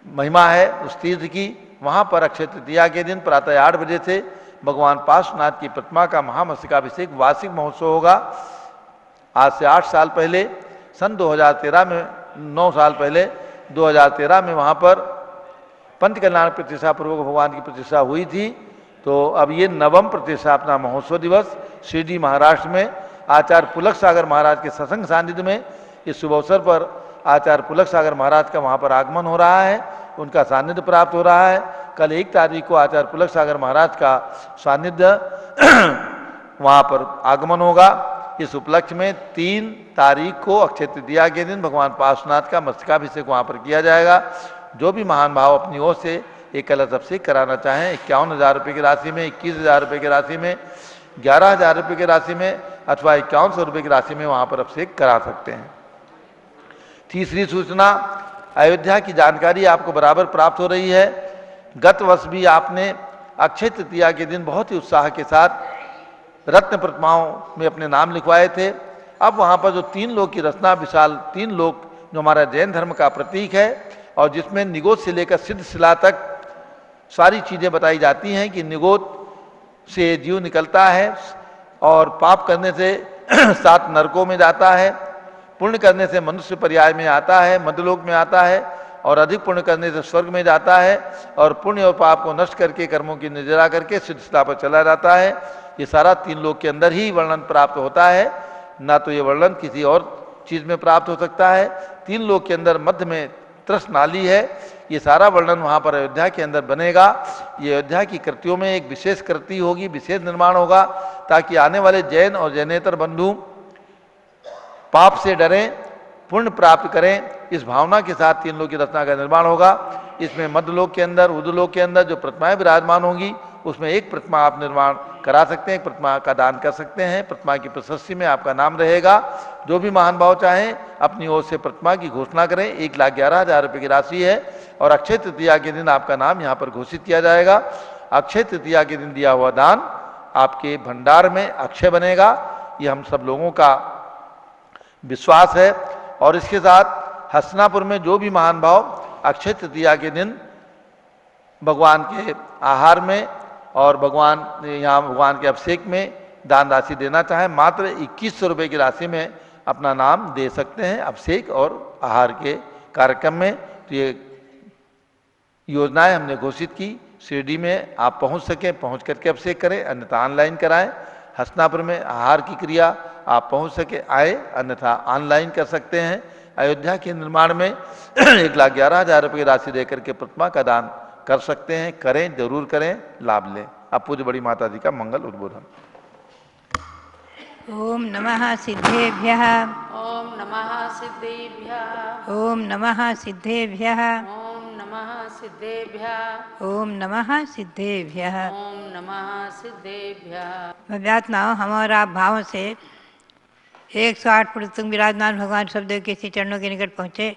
महिमा है उस तीर्थ की। वहाँ पर अक्षय तृतीया के दिन प्रातः 8 बजे से भगवान पार्श्वनाथ की प्रतिमा का महामस्तकाभिषेक वार्षिक महोत्सव होगा। आज से 8 साल पहले सन 2013 में, 9 साल पहले 2013 में वहाँ पर पंच कल्याण प्रतिष्ठा पूर्वक भगवान की प्रतिष्ठा हुई थी। तो अब ये 9वां प्रतिष्ठापना महोत्सव दिवस शिरडी महाराष्ट्र में आचार्य पुलक सागर महाराज के सत्संग सानिध्य में इस शुभ अवसर पर आचार्य पुलक सागर महाराज का वहाँ पर आगमन हो रहा है, उनका सानिध्य प्राप्त हो रहा है। कल 1 तारीख को आचार्य पुलक सागर महाराज का सानिध्य वहाँ पर आगमन होगा। इस उपलक्ष्य में 3 तारीख को अक्षय तृतीया के दिन भगवान पार्श्वनाथ का मस्तकाभिषेक वहाँ पर किया जाएगा। जो भी महान भाव अपनी ओर से एक कलश अभिषेक कराना चाहें 51,000 रुपये की राशि में, 21,000 रुपये की राशि में, 11,000 रुपये की राशि में अथवा 5100 रुपये की राशि में वहाँ पर अभिषेक करा सकते हैं। तीसरी सूचना, अयोध्या की जानकारी आपको बराबर प्राप्त हो रही है। गत वर्ष भी आपने अक्षय तृतीया के दिन बहुत ही उत्साह के साथ रत्न प्रतिमाओं में अपने नाम लिखवाए थे। अब वहाँ पर जो 3 लोक की रचना, विशाल 3 लोक जो हमारा जैन धर्म का प्रतीक है और जिसमें निगोद से लेकर सिद्ध शिला तक सारी चीज़ें बताई जाती हैं कि निगोद से जीव निकलता है और पाप करने से 7 नरकों में जाता है, पुण्य करने से मनुष्य पर्याय में आता है, मध्यलोक में आता है और अधिक पुण्य करने से स्वर्ग में जाता है और पुण्य और पाप को नष्ट करके कर्मों की निर्जरा करके सिद्ध शिला पर चला जाता है। ये सारा 3 लोक के अंदर ही वर्णन प्राप्त होता है, ना तो ये वर्णन किसी और चीज़ में प्राप्त हो सकता है। 3 लोक के अंदर मध्य में त्रस नाली है, ये सारा वर्णन वहाँ पर अयोध्या के अंदर बनेगा। ये अयोध्या की कृतियों में एक विशेष कृति होगी, विशेष निर्माण होगा ताकि आने वाले जैन और जैनेतर बंधु पाप से डरें, पुण्य प्राप्त करें। इस भावना के साथ 3 लोक की रचना का निर्माण होगा। इसमें मध्यलोक के अंदर, उद्लोक के अंदर जो प्रतिमाएं विराजमान होंगी उसमें एक प्रतिमा आप निर्माण करा सकते हैं, एक प्रतिमा का दान कर सकते हैं। प्रतिमा की प्रशस्ति में आपका नाम रहेगा। जो भी महान भाव चाहें अपनी ओर से प्रतिमा की घोषणा करें। 1,11,000 रुपये की राशि है और अक्षय तृतीया के दिन आपका नाम यहाँ पर घोषित किया जाएगा। अक्षय तृतीया के दिन दिया हुआ दान आपके भंडार में अक्षय बनेगा, ये हम सब लोगों का विश्वास है। और इसके साथ हस्तिनापुर में जो भी महान भाव अक्षय तृतीया के दिन भगवान के आहार में और भगवान के अभिषेक में दान राशि देना चाहें, मात्र 2100 रुपये की राशि में अपना नाम दे सकते हैं अभिषेक और आहार के कार्यक्रम में। तो ये योजनाएं हमने घोषित की। शिरडी में आप पहुंच सकें, पहुंच करके अभिषेक करें, अन्यथा ऑनलाइन कराएं। हस्तिनापुर में आहार की क्रिया आप पहुंच सके आए, अन्यथा ऑनलाइन कर सकते हैं। अयोध्या के निर्माण में 1,11,000 रुपये की राशि देकर के प्रतिमा का दान कर सकते हैं, करें, जरूर करें, लाभ लें। अब पूज्य बड़ी माता जी का मंगल उद्बोधन। ओम नमः सिद्धेभ्यः। ओम नमः सिद्धेभ्यः। ओम नमः सिद्धेभ्यः। ओम नमः सिद्धेभ्यः। ओम नमः सिद्धेभ्यः। ओम नमः सिद्धेभ्यः। भव्यात नाम हम और आप भावों से 108 फुट तुम विराजमान भगवान शब्देव के श्री चरणों के निकट पहुँचे।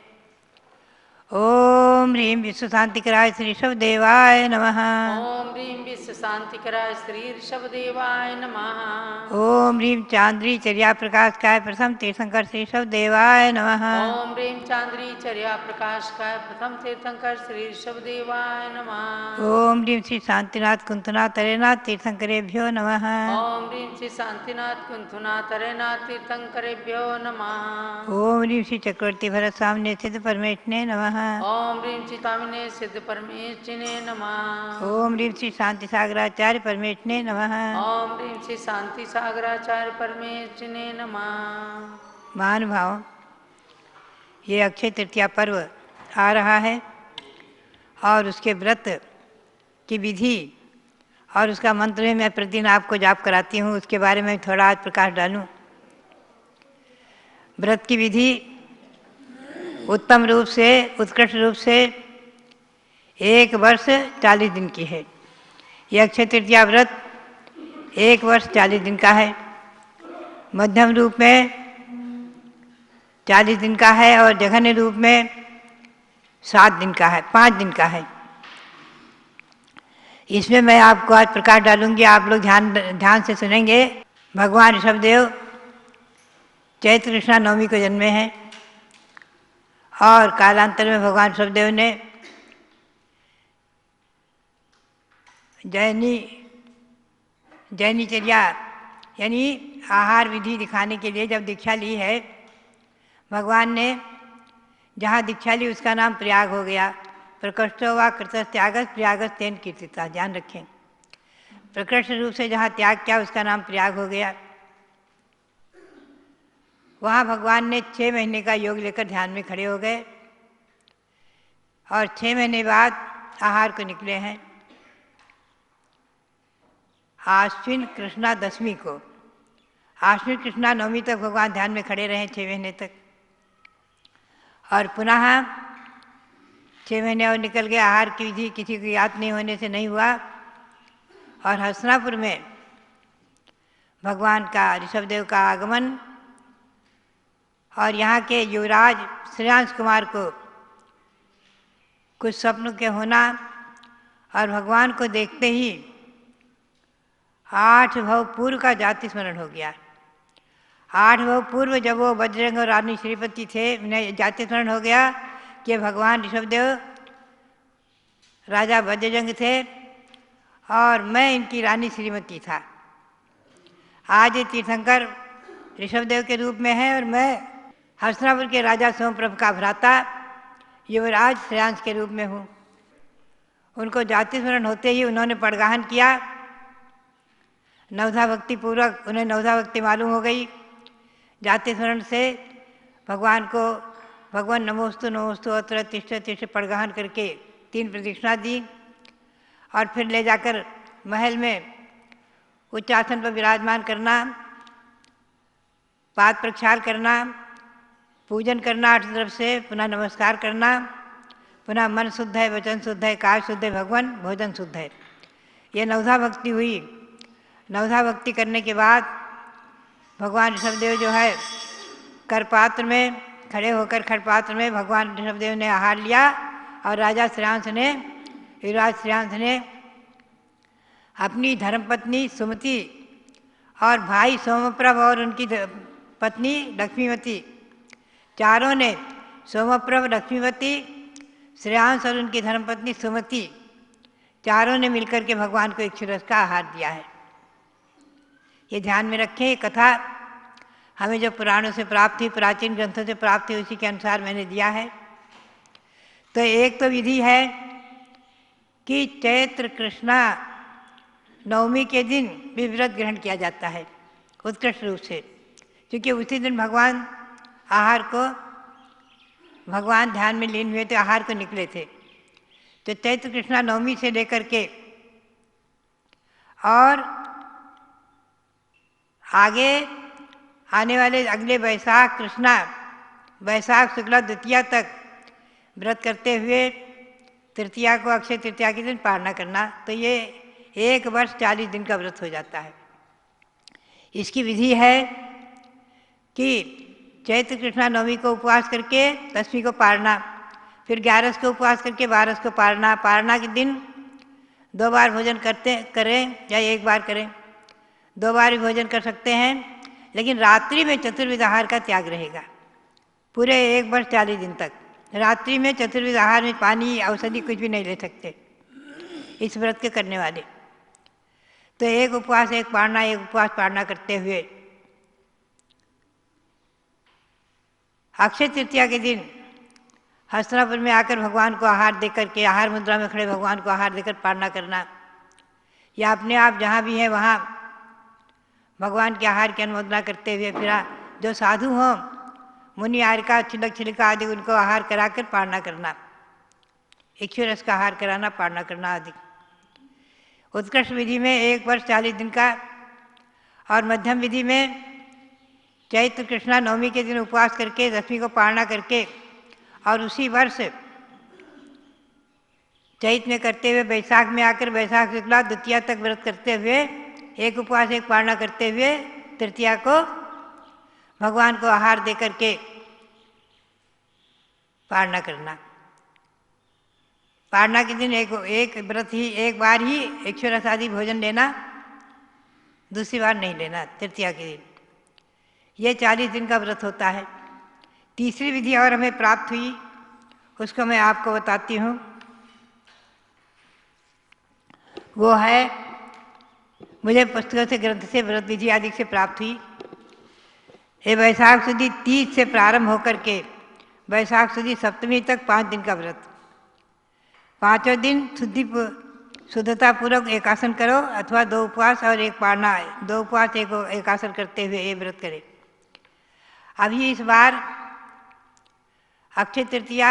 ओम ह्रीं विश्व शांतिकराय श्री ऋषभदेवाय नमः। ओम ह्रीं विश्व शांतिकराय श्री ऋषभदेवाय नमः। ओम ह्रीं चांद्री चर्या प्रकाशकाय प्रथम तीर्थंकर श्री ऋषभदेवाय नमः। ओम ह्रीं चांद्री चर्या प्रकाशकाय प्रथम तीर्थंकर श्री ऋषभदेवाय नमः। ओम ह्रीं श्री शांतिनाथ कुंतनाथ तरेनाथ तीर्थंकरेभ्यो नमः। ओम ह्रीं श्री शांतिनाथ कुंतनाथ तरेनाथ तीर्थंकरेभ्यो नमः। ओम ह्रीं श्री चक्रवर्ती भरत सामने सिद्ध परमेश्वरे नमः। ओम ह्रीं चितामिने सिद्ध परमेश्वरिने नमः। ओम ह्रीं श्री शांति सागराचार्य परमेश्वरे नमः। ओम ह्रीं श्री शांति सागराचार्य परमेश्वरिने नमः। महानुभाव, ये अक्षय तृतीया पर्व आ रहा है। और उसके व्रत की विधि और उसका मंत्र भी मैं प्रतिदिन आपको जाप कराती हूँ, उसके बारे में थोड़ा आज प्रकाश डालूँ। व्रत की विधि उत्तम रूप से, उत्कृष्ट रूप से 1 वर्ष 40 दिन की है। यह अक्षय तृतीया व्रत 1 वर्ष 40 दिन का है, मध्यम रूप में 40 दिन का है और जघन्य रूप में 7 दिन का है, 5 दिन का है। इसमें मैं आपको आज प्रकाश डालूंगी, आप लोग ध्यान से सुनेंगे। भगवान ऋषभदेव चैत्र कृष्णा नवमी को जन्मे हैं और कालांतर में भगवान ऋषभदेव ने जैनीचर्या यानी आहार विधि दिखाने के लिए जब दीक्षा ली है, भगवान ने जहाँ दीक्षा ली उसका नाम प्रयाग हो गया। प्रकृष्टो वा कृतस् त्यागस प्रयागस तेन कीर्तिता, ध्यान रखें। प्रकृष्ट रूप से जहाँ त्याग किया उसका नाम प्रयाग हो गया। वहाँ भगवान ने 6 महीने का योग लेकर ध्यान में खड़े हो गए और 6 महीने बाद आहार को निकले हैं। आश्विन कृष्णा दशमी को, आश्विन कृष्णा नवमी तक भगवान ध्यान में खड़े रहे 6 महीने तक, और पुनः 6 महीने और निकल गए। आहार की विधि किसी को याद नहीं होने से नहीं हुआ और हस्तिनापुर में भगवान का, ऋषभदेव का आगमन और यहाँ के युवराज श्रेयांश कुमार को कुछ स्वप्न के होना और भगवान को देखते ही 8 भव पूर्व का जाति स्मरण हो गया। 8 भव पूर्व जब वो बजरंग और रानी श्रीपति थे, उन्हें जाति स्मरण हो गया कि भगवान ऋषभदेव राजा बजरंग थे और मैं इनकी रानी श्रीमती था। आज ये तीर्थंकर ऋषभदेव के रूप में है और मैं हस्तिनापुर के राजा सोमप्रभ का भ्राता युवराज श्रेयांश के रूप में हूँ। उनको जाति स्मरण होते ही उन्होंने पड़गाहन किया। नवधा भक्ति पूर्वक उन्हें नवधा भक्ति मालूम हो गई। जाति स्मरण से भगवान को भगवान नमोस्तु नमोस्तु अत्र तिष्ठ तिष्ठ पड़गाहन करके 3 प्रदक्षिणा दी और फिर ले जाकर महल में उच्च आसन पर विराजमान करना, पाद प्रक्षाल करना, पूजन करना 8 तरफ से, पुनः नमस्कार करना, पुनः मन शुद्ध है, वचन शुद्ध है, काय शुद्ध है, भगवान भोजन शुद्ध है। ये नवधा भक्ति हुई। नवधा भक्ति करने के बाद भगवान ऋषभदेव जो है करपात्र में खड़े होकर, खड़पात्र में भगवान ऋषभदेव ने आहार लिया और राजा श्रेयांश ने, युवराज श्रेयांश ने अपनी धर्मपत्नी सुमति और भाई सोमप्रभ और उनकी पत्नी लक्ष्मीवती, चारों ने, सोमप्रभ, लक्ष्मीवती, श्रेयांश और उनकी धर्मपत्नी सुमति, चारों ने मिलकर के भगवान को 100 रस का आहार दिया है। ये ध्यान में रखें। ये कथा हमें जो पुराणों से प्राप्त हुई, प्राचीन ग्रंथों से प्राप्त हुई, उसी के अनुसार मैंने दिया है। तो एक तो विधि है कि चैत्र कृष्णा नवमी के दिन भी व्रत ग्रहण किया जाता है उत्कृष्ट रूप से, क्योंकि उसी दिन भगवान आहार को, भगवान ध्यान में लीन हुए थे, आहार को निकले थे। तो चैत्र कृष्णा नवमी से लेकर के और आगे आने वाले अगले वैशाख कृष्णा, वैशाख शुक्ला द्वितीया तक व्रत करते हुए तृतीया को, अक्षय तृतीया के दिन पारना करना। तो ये 1 वर्ष 40 दिन का व्रत हो जाता है। इसकी विधि है कि चैत्र कृष्णा नवमी को उपवास करके 10वीं को पारना, फिर 11 को उपवास करके 12 को पारना। पारना के दिन 2 बार भोजन करें या 1 बार करें, 2 बार भी भोजन कर सकते हैं, लेकिन रात्रि में चतुर्विध आहार का त्याग रहेगा पूरे 1 वर्ष 40 दिन तक। रात्रि में चतुर्विध आहार में पानी, औषधि कुछ भी नहीं ले सकते इस व्रत के करने वाले। तो 1 उपवास 1 पारना, 1 उपवास पारना करते हुए अक्षय तृतीया के दिन हस्तिनापुर में आकर भगवान को आहार देकर के, आहार मुद्रा में खड़े भगवान को आहार देकर पारना करना, या अपने आप जहाँ भी हैं वहाँ भगवान के आहार की अनुमोदना करते हुए, फिर जो साधु हों, मुनि आर्का, छिलक छिलिका आदि, उनको आहार कराकर पारना करना। इक्षु रस का आहार कराना, पारणा करना आदि। उत्कृष्ट विधि में 1 वर्ष 40 दिन का, और मध्यम विधि में चैत्र कृष्णा नवमी के दिन उपवास करके दशमी को पारणा करके और उसी वर्ष चैत में करते हुए बैसाख में आकर बैसाख शुक्ला द्वितीया तक व्रत करते हुए 1 उपवास 1 पारणा करते हुए तृतीया को भगवान को आहार दे करके पारणा करना। पारणा के दिन एक व्रत ही, एक बार ही इक्षुरस आदि भोजन लेना, दूसरी बार नहीं लेना तृतीया के दिन। ये 40 दिन का व्रत होता है। तीसरी विधि और हमें प्राप्त हुई, उसको मैं आपको बताती हूँ। वो है, मुझे पुस्तकों से, ग्रंथ से, व्रत विधि आदि से प्राप्त हुई। ये वैशाख सुदी 30 से प्रारंभ होकर के वैशाख सुदी सप्तमी तक 5 दिन का व्रत। 5वें दिन शुद्धता पूर्वक एकासन करो, अथवा 2 उपवास और 1 पारणा, 2 उपवास 1 एकासन करते हुए ये व्रत करें। अभी इस बार अक्षय तृतीया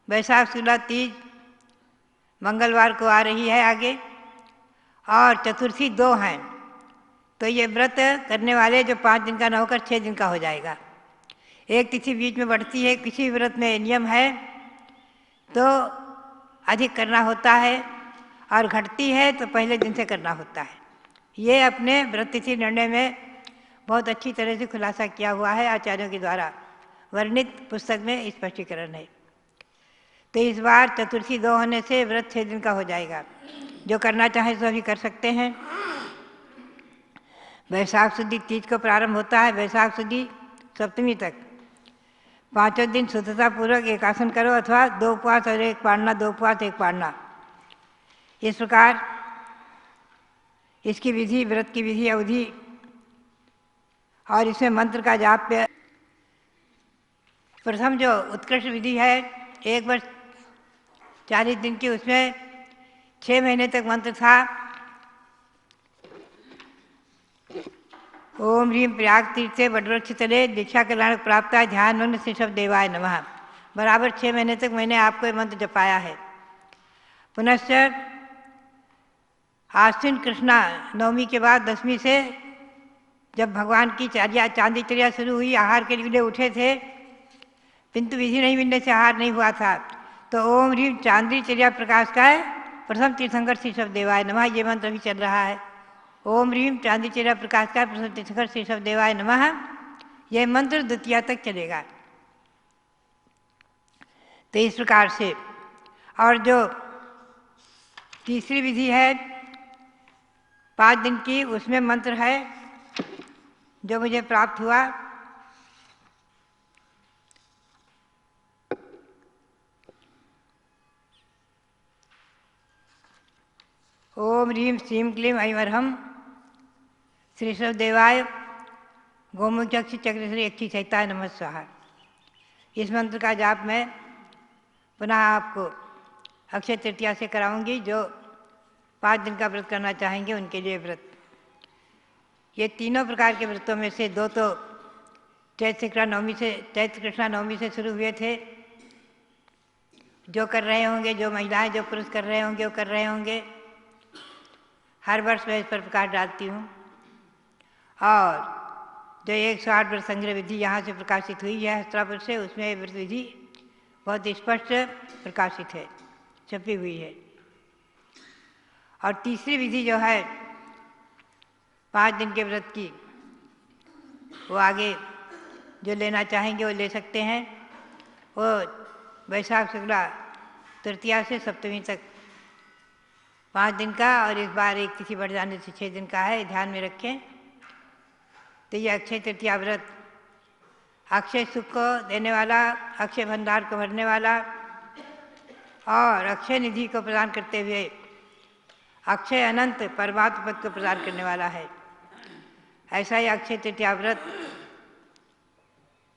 वैशाख शुक्ला तीज मंगलवार को आ रही है आगे, और चतुर्थी 2 हैं, तो ये व्रत करने वाले जो 5 दिन का न होकर 6 दिन का हो जाएगा। एक तिथि बीच में बढ़ती है, किसी व्रत में नियम है तो अधिक करना होता है, और घटती है तो पहले दिन से करना होता है। ये अपने व्रत तिथि निर्णय में बहुत अच्छी तरह से खुलासा किया हुआ है आचार्यों के द्वारा, वर्णित पुस्तक में स्पष्टीकरण है। तो इस बार चतुर्थी 2 होने से व्रत 6 दिन का हो जाएगा। जो करना चाहे तो अभी कर सकते हैं। वैशाख शुद्धि तीज को प्रारंभ होता है, वैशाख शुद्धि सप्तमी तक 5वें दिन शुद्धता पूर्वक एकासन करो, अथवा 2 उपवास और 1 पारणा, 2 उपवास 1 पारणा। इस प्रकार इसकी विधि, व्रत की विधि, अवधि और इसमें मंत्र का जाप। प्रथम जो उत्कृष्ट विधि है 1 वर्ष 40 दिन की, उसमें 6 महीने तक मंत्र था। ओम ह्रीम प्रयाग तीर्थे वटवृक्ष तले दीक्षा कल्याण प्राप्त ध्यान मग्न ऋषभ देवाय नमः। बराबर 6 महीने तक मैंने आपको ये मंत्र जपाया है। पुनश्च आश्विन कृष्णा नवमी के बाद दशमी से जब भगवान की चांदी चर्या शुरू हुई, आहार के लिए उठे थे, किंतु विधि नहीं मिलने से आहार नहीं हुआ था, तो ओम ह्रीम चांदी चर्या प्रकाश का है प्रथम तीर्थंकर ऋषभ देवाय नमः, ये मंत्र अभी चल रहा है। ओम ह्रीम चांदी चर्या प्रकाश का प्रथम तीर्थंकर ऋषभ देवाय नमः, यह मंत्र द्वितीया तक चलेगा। तो इस प्रकार से, और जो तीसरी विधि है 5 दिन की, उसमें मंत्र है जो मुझे प्राप्त हुआ। ओम ह्रीम श्रीम क्लीम ऐं अर्हं श्री ऋषभ देवाय गोमुख चक्ष चक्रश्री अक्षी सहिताय नमः स्वाहा। इस मंत्र का जाप मैं पुनः आपको अक्षय तृतीया से कराऊंगी। जो 5 दिन का व्रत करना चाहेंगे उनके लिए व्रत, ये तीनों प्रकार के व्रतों में से 2 तो चैत्र कृष्णा नवमी से शुरू हुए थे। जो कर रहे होंगे, जो महिलाएं, जो पुरुष कर रहे होंगे, वो कर रहे होंगे। हर वर्ष मैं इस पर प्रकाश डालती हूँ। और जो 108 व्रत संग्रह विधि यहाँ से प्रकाशित हुई है हस्त्रापुर से, उसमें व्रत विधि बहुत स्पष्ट प्रकाशित है, छपी हुई है। और तीसरी विधि जो है 5 दिन के व्रत की, वो आगे जो लेना चाहेंगे वो ले सकते हैं। वो वैशाख शुक्ला तृतीया से सप्तमी तक 5 दिन का, और इस बार एक तिथि बढ़ जाने से 6 दिन का है, ध्यान में रखें। तो ये अक्षय तृतीया व्रत अक्षय सुख को देने वाला, अक्षय भंडार को भरने वाला और अक्षय निधि को प्रदान करते हुए अक्षय अनंत परमात्मा पद को प्रदान करने वाला है। ऐसा ही अक्षय तृतीया व्रत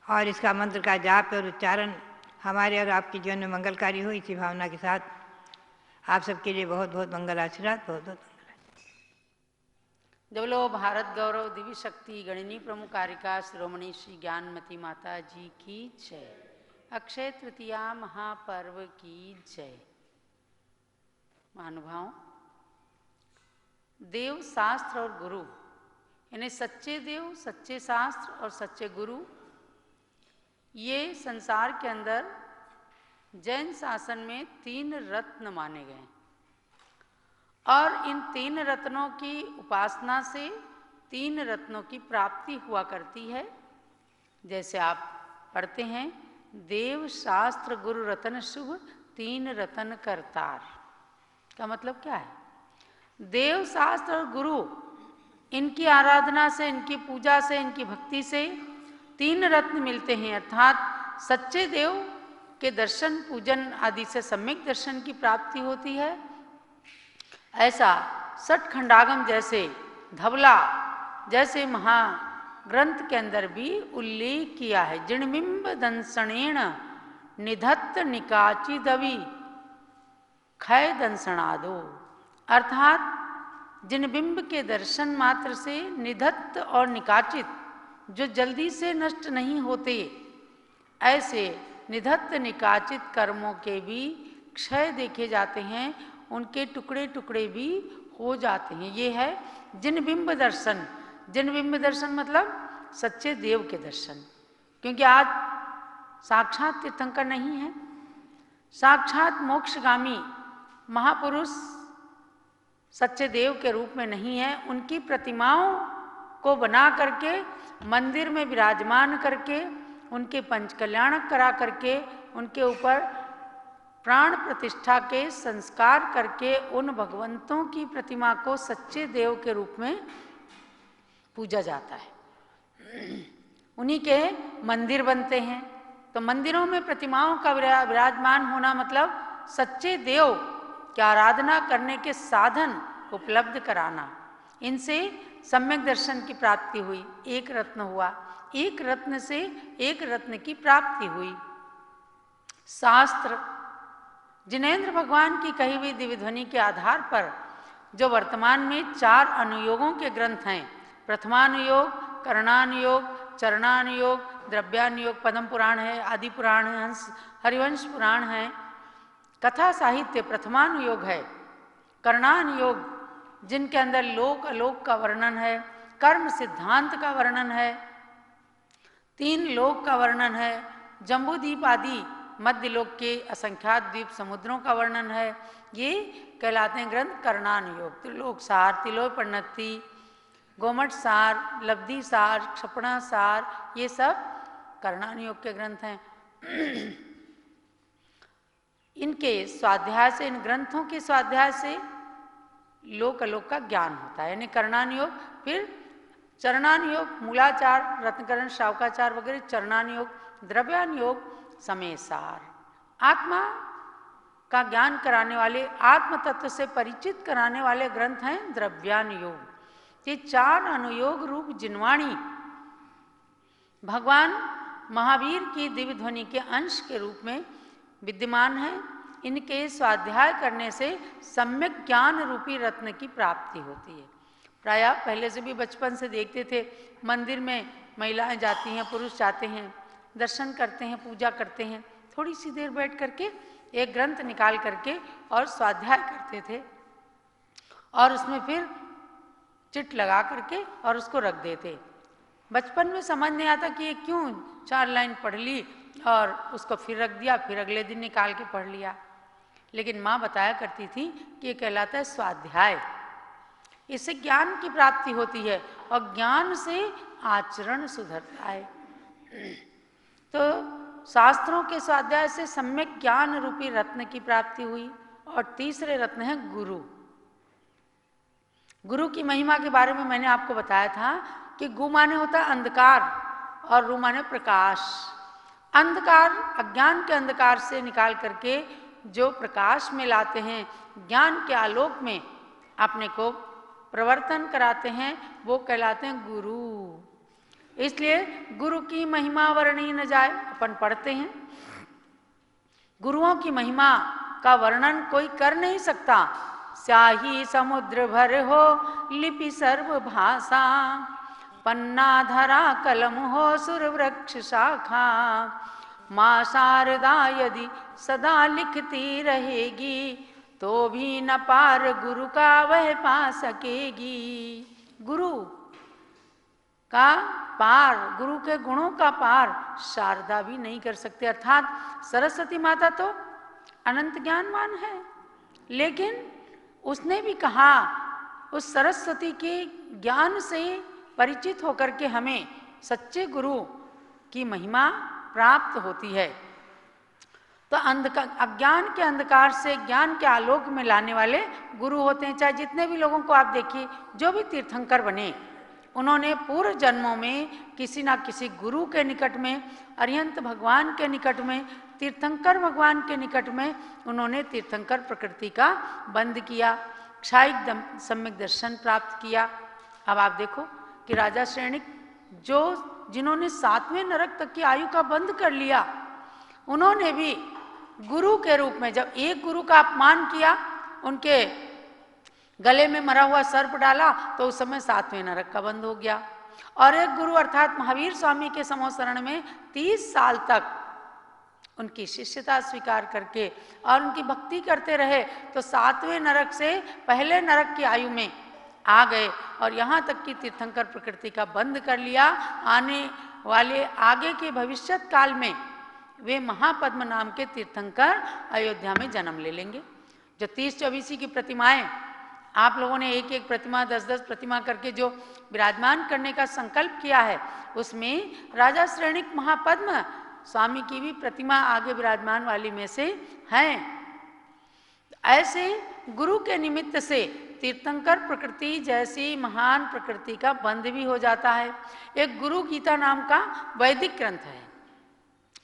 और इसका मंत्र का जाप और उच्चारण हमारे और आपके जीवन में मंगलकारी हो, इसी भावना के साथ आप सबके लिए बहुत बहुत मंगल आशीर्वाद। बहुत बहुत देवलो भारत गौरव दिव्य शक्ति गणिनी प्रमुख कारिका शिरोमणि श्री ज्ञानमती माता जी की जय। अक्षय तृतीया महापर्व की जय। महानुभाव, देव, शास्त्र और गुरु, यानी सच्चे देव, सच्चे शास्त्र और सच्चे गुरु, ये संसार के अंदर जैन शासन में 3 रत्न माने गए और इन 3 रत्नों की उपासना से 3 रत्नों की प्राप्ति हुआ करती है। जैसे आप पढ़ते हैं, देव, शास्त्र, गुरु रतन शुभ, 3 रतन करतार। का मतलब क्या है? देव, शास्त्र और गुरु, इनकी आराधना से, इनकी पूजा से, इनकी भक्ति से 3 रत्न मिलते हैं, अर्थात सच्चे देव के दर्शन, पूजन आदि से सम्यक दर्शन की प्राप्ति होती है। ऐसा सठखंडागम जैसे, धवला जैसे महाग्रंथ के अंदर भी उल्लेख किया है। जिणबिंब दंसणेण निधत्त निकाची दवी खय दंसणादो, अर्थात जिनबिंब के दर्शन मात्र से निधत्त और निकाचित, जो जल्दी से नष्ट नहीं होते, ऐसे निधत्त निकाचित कर्मों के भी क्षय देखे जाते हैं, उनके टुकड़े टुकड़े भी हो जाते हैं। ये है जिनबिंब दर्शन। जिनबिंब दर्शन मतलब सच्चे देव के दर्शन, क्योंकि आज साक्षात तीर्थंकर नहीं है, साक्षात मोक्षगामी महापुरुष सच्चे देव के रूप में नहीं है। उनकी प्रतिमाओं को बना करके, मंदिर में विराजमान करके, उनके पंचकल्याणक करा करके, उनके ऊपर प्राण प्रतिष्ठा के संस्कार करके उन भगवंतों की प्रतिमा को सच्चे देव के रूप में पूजा जाता है। उन्हीं के मंदिर बनते हैं। तो मंदिरों में प्रतिमाओं का विराजमान होना मतलब सच्चे देव की आराधना करने के साधन उपलब्ध कराना। इनसे सम्यक दर्शन की प्राप्ति हुई। एक रत्न हुआ, एक रत्न से एक रत्न की प्राप्ति हुई। शास्त्र, जिनेंद्र भगवान की कही हुई दिव्य ध्वनि के आधार पर जो वर्तमान में 4 अनुयोगों के ग्रंथ हैं, प्रथमानुयोग, करणानुयोग, चरणानुयोग, द्रव्यानुयोग, पद्म पुराण है, आदि पुराण है, हरिवंश पुराण है, कथा साहित्य प्रथमानुयोग है, करणानुयोग जिनके अंदर लोक अलोक का वर्णन है, कर्म सिद्धांत का वर्णन है, 3 लोक का वर्णन है, जम्बूद्वीप आदि मध्य लोक के असंख्यात द्वीप समुद्रों का वर्णन है। ये कहलाते हैं ग्रंथ करणानुयोग। त्रिलोक सार, तिलोपन्नति, गोमठ सार, लब्धि सार, क्षपणा सार, ये सब करणानुयोग के ग्रंथ हैं। इनके स्वाध्याय से, इन ग्रंथों के स्वाध्याय से लोक अलोक का ज्ञान होता है, यानी करणानुयोग। फिर चरणानुयोग, मूलाचार, रत्नकरण, शावकाचार वगैरह चरणानुयोग। द्रव्यानुयोग, समय सार, आत्मा का ज्ञान कराने वाले, आत्म तत्व से परिचित कराने वाले ग्रंथ हैं द्रव्यानुयोग। ये 4 अनुयोग रूप जिनवाणी भगवान महावीर की दिव्य ध्वनि के अंश के रूप में विद्यमान है। इनके स्वाध्याय करने से सम्यक ज्ञान रूपी रत्न की प्राप्ति होती है। प्रायः पहले से भी बचपन से देखते थे, मंदिर में महिलाएं जाती हैं, पुरुष जाते हैं, दर्शन करते हैं, पूजा करते हैं, थोड़ी सी देर बैठ करके एक ग्रंथ निकाल करके और स्वाध्याय करते थे, और उसमें फिर चिट लगा करके और उसको रख देते। बचपन में समझ नहीं आता कि ये क्यों 4 लाइन पढ़ ली और उसको फिर रख दिया, फिर अगले दिन निकाल के पढ़ लिया। लेकिन माँ बताया करती थी कि ये कहलाता है स्वाध्याय। इससे ज्ञान की प्राप्ति होती है और ज्ञान से आचरण सुधरता है। तो शास्त्रों के स्वाध्याय से सम्यक ज्ञान रूपी रत्न की प्राप्ति हुई। और तीसरे रत्न है गुरु। गुरु की महिमा के बारे में मैंने आपको बताया था कि गु माने होता है अंधकार और रू माने प्रकाश। अंधकार, अज्ञान के अंधकार से निकाल करके जो प्रकाश में लाते हैं, ज्ञान के आलोक में अपने को प्रवर्तन कराते हैं, वो कहलाते हैं गुरु। इसलिए गुरु की महिमा वर्णी न जाए, अपन पढ़ते हैं। गुरुओं की महिमा का वर्णन कोई कर नहीं सकता। स्याही समुद्र भर हो लिपि सर्व भाषा, पन्ना धरा कलम हो सुर वृक्ष शाखा, माँ शारदा यदि सदा लिखती रहेगी तो भी न पार गुरु का वह पा सकेगी। गुरु का पार, गुरु के गुणों का पार शारदा भी नहीं कर सकते। अर्थात सरस्वती माता तो अनंत ज्ञानवान है, लेकिन उसने भी कहा उस सरस्वती के ज्ञान से परिचित होकर के हमें सच्चे गुरु की महिमा प्राप्त होती है। तो अज्ञान के अंधकार से ज्ञान के आलोक में लाने वाले गुरु होते हैं। चाहे जितने भी लोगों को आप देखिए, जो भी तीर्थंकर बने, उन्होंने पूर्व जन्मों में किसी ना किसी गुरु के निकट में, अरिहंत भगवान के निकट में, तीर्थंकर भगवान के निकट में उन्होंने तीर्थंकर प्रकृति का बंध किया, क्षायिक सम्यक दर्शन प्राप्त किया। अब आप देखो कि राजा श्रेणिक जिन्होंने 7वें नरक तक की आयु का बंध कर लिया, उन्होंने भी गुरु के रूप में जब एक गुरु का अपमान किया, उनके गले में मरा हुआ सर्प डाला, तो उस समय 7वें नरक का बंध हो गया। और एक गुरु अर्थात महावीर स्वामी के समोसरण में 30 साल तक उनकी शिष्यता स्वीकार करके और उनकी भक्ति करते रहे, तो 7वें नरक से पहले नरक की आयु में आ गए और यहाँ तक कि तीर्थंकर प्रकृति का बंध कर लिया। आने वाले आगे के भविष्यत काल में वे महापद्म नाम के तीर्थंकर अयोध्या में जन्म ले लेंगे। जो 30-24 की प्रतिमाएं आप लोगों ने एक एक प्रतिमा 10-10 प्रतिमा करके जो विराजमान करने का संकल्प किया है, उसमें राजा श्रेणिक महापद्म स्वामी की भी प्रतिमा आगे विराजमान वाली में से हैं। ऐसे गुरु के निमित्त से तीर्थंकर प्रकृति जैसी महान प्रकृति का बंध भी हो जाता है। एक गुरु गीता नाम का वैदिक ग्रंथ है।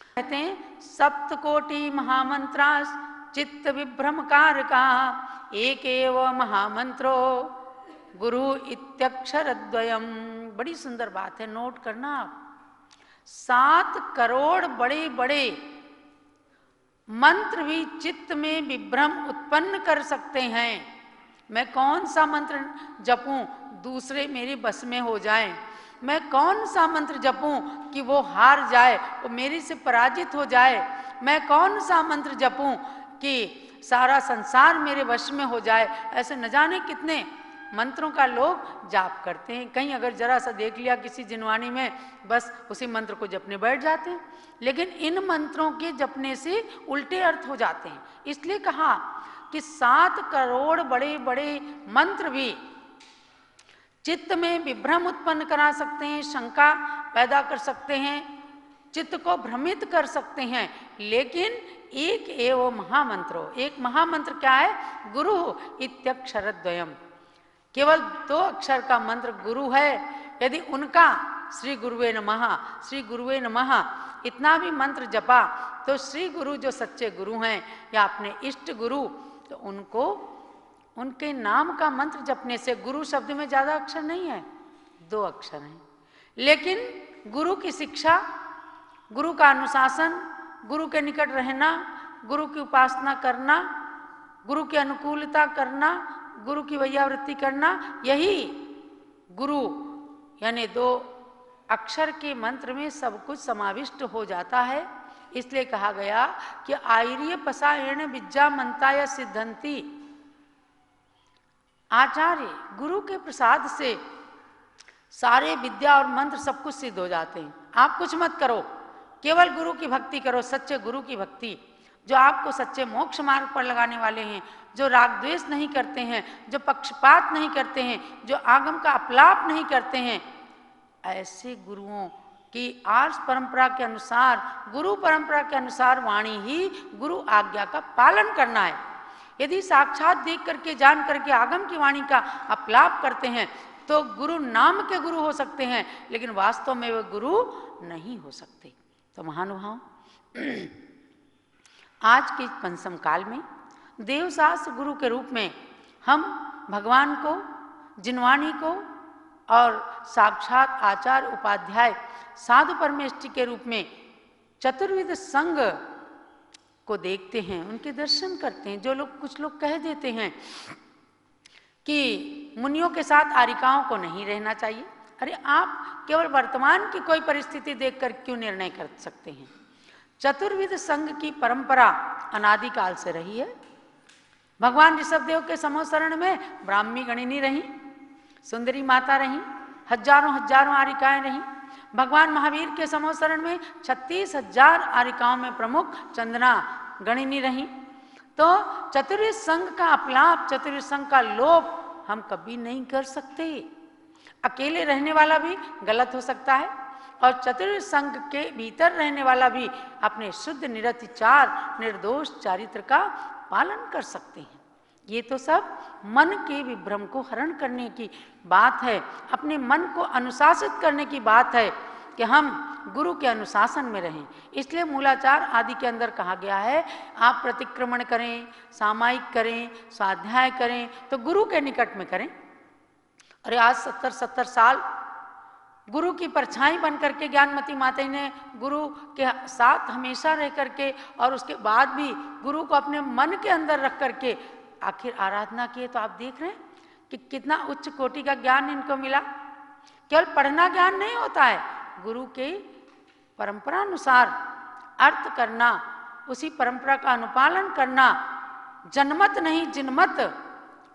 कहते हैं सप्तकोटि महामंत्रास चित्त विभ्रमकार का एक एव महामंत्रो गुरु इत्यक्षरद्वयम। बड़ी सुंदर बात है, नोट करना आप। 7 करोड़ बड़े बड़े मंत्र भी चित्त में विभ्रम उत्पन्न कर सकते हैं। मैं कौन सा मंत्र जपूं दूसरे मेरे बस में हो जाएं, मैं कौन सा मंत्र जपूं कि वो हार जाए, वो मेरे से पराजित हो जाए, मैं कौन सा मंत्र जपूं कि सारा संसार मेरे वश में हो जाए। ऐसे न जाने कितने मंत्रों का लोग जाप करते हैं। कहीं अगर जरा सा देख लिया किसी जिनवानी में, बस उसी मंत्र को जपने बैठ जाते हैं। लेकिन इन मंत्रों के जपने से उल्टे अर्थ हो जाते हैं। इसलिए कहा कि 7 करोड़ बड़े बड़े मंत्र भी चित्त में विभ्रम उत्पन्न करा सकते हैं, शंका पैदा कर सकते हैं, चित्त को भ्रमित कर सकते हैं। लेकिन एक एव महामंत्रो, एक महामंत्र क्या है? गुरु इत्यक्षरद्वयम। केवल 2 अक्षर का मंत्र गुरु है। यदि उनका श्री गुरुवे नमः, श्री गुरुवे नमः इतना भी मंत्र जपा, तो श्री गुरु जो सच्चे गुरु हैं या अपने इष्ट गुरु, तो उनको उनके नाम का मंत्र जपने से, गुरु शब्द में ज़्यादा अक्षर नहीं है, 2 अक्षर हैं, लेकिन गुरु की शिक्षा, गुरु का अनुशासन, गुरु के निकट रहना, गुरु की उपासना करना, गुरु की अनुकूलता करना, गुरु की वैयावृत्ति करना, यही गुरु यानी 2 अक्षर के मंत्र में सब कुछ समाविष्ट हो जाता है। इसलिए कहा गया कि आर्य पसायण विद्या मंता या सिद्धंती। आचार्य गुरु के प्रसाद से सारे विद्या और मंत्र सब कुछ सिद्ध हो जाते हैं। आप कुछ मत करो, केवल गुरु की भक्ति करो, सच्चे गुरु की भक्ति, जो आपको सच्चे मोक्ष मार्ग पर लगाने वाले हैं, जो राग द्वेष नहीं करते हैं, जो पक्षपात नहीं करते हैं, जो आगम का अपलाप नहीं करते हैं। ऐसे गुरुओं की आर्ष परंपरा के अनुसार, गुरु परंपरा के अनुसार वाणी ही गुरु आज्ञा का पालन करना है। यदि साक्षात देख करके जान करके आगम की वाणी का अपलाप करते हैं, तो गुरु नाम के गुरु हो सकते हैं, लेकिन वास्तव में वे गुरु नहीं हो सकते। तो महानुभाव, आज के पंचम काल में देवशास्त्र गुरु के रूप में हम भगवान को, जिनवाणी को और साक्षात आचार्य उपाध्याय साधु परमेष्ठी के रूप में चतुर्विध संघ को देखते हैं, उनके दर्शन करते हैं। जो लोग, कुछ लोग कह देते हैं कि मुनियों के साथ आरिकाओं को नहीं रहना चाहिए। अरे आप केवल वर्तमान की कोई परिस्थिति देखकर क्यों निर्णय कर सकते हैं? चतुर्विध संघ की परंपरा अनादिकाल से रही है। भगवान ऋषभदेव के समोसरण में ब्राह्मी गणिनी रही, सुंदरी माता रही, हजारों हजारों आरिकाएं रही। भगवान महावीर के समोसरण में 36,000 आरिकाओं में प्रमुख चंदना गणिनी रही। तो चतुर्विध संघ का अपलाप, चतुर्विध संघ का लोप हम कभी नहीं कर सकते। अकेले रहने वाला भी गलत हो सकता है और चतुर्विध संघ के भीतर रहने वाला भी अपने शुद्ध निरतिचार निर्दोष चारित्र का पालन कर सकते हैं। ये तो सब मन के विभ्रम को हरण करने की बात है, अपने मन को अनुशासित करने की बात है कि हम गुरु के अनुशासन में रहें। इसलिए मूलाचार आदि के अंदर कहा गया है आप प्रतिक्रमण करें, सामायिक करें, स्वाध्याय करें तो गुरु के निकट में करें। अरे आज 70-70 साल गुरु की परछाई बन करके ज्ञानमती माता ने गुरु के साथ हमेशा रह करके और उसके बाद भी गुरु को अपने मन के अंदर रख करके आखिर आराधना किए। तो आप देख रहे हैं कि कितना उच्च कोटि का ज्ञान इनको मिला। केवल पढ़ना ज्ञान नहीं होता है, गुरु के परंपरा अनुसार अर्थ करना, उसी परंपरा का अनुपालन करना, जनमत नहीं जिनमत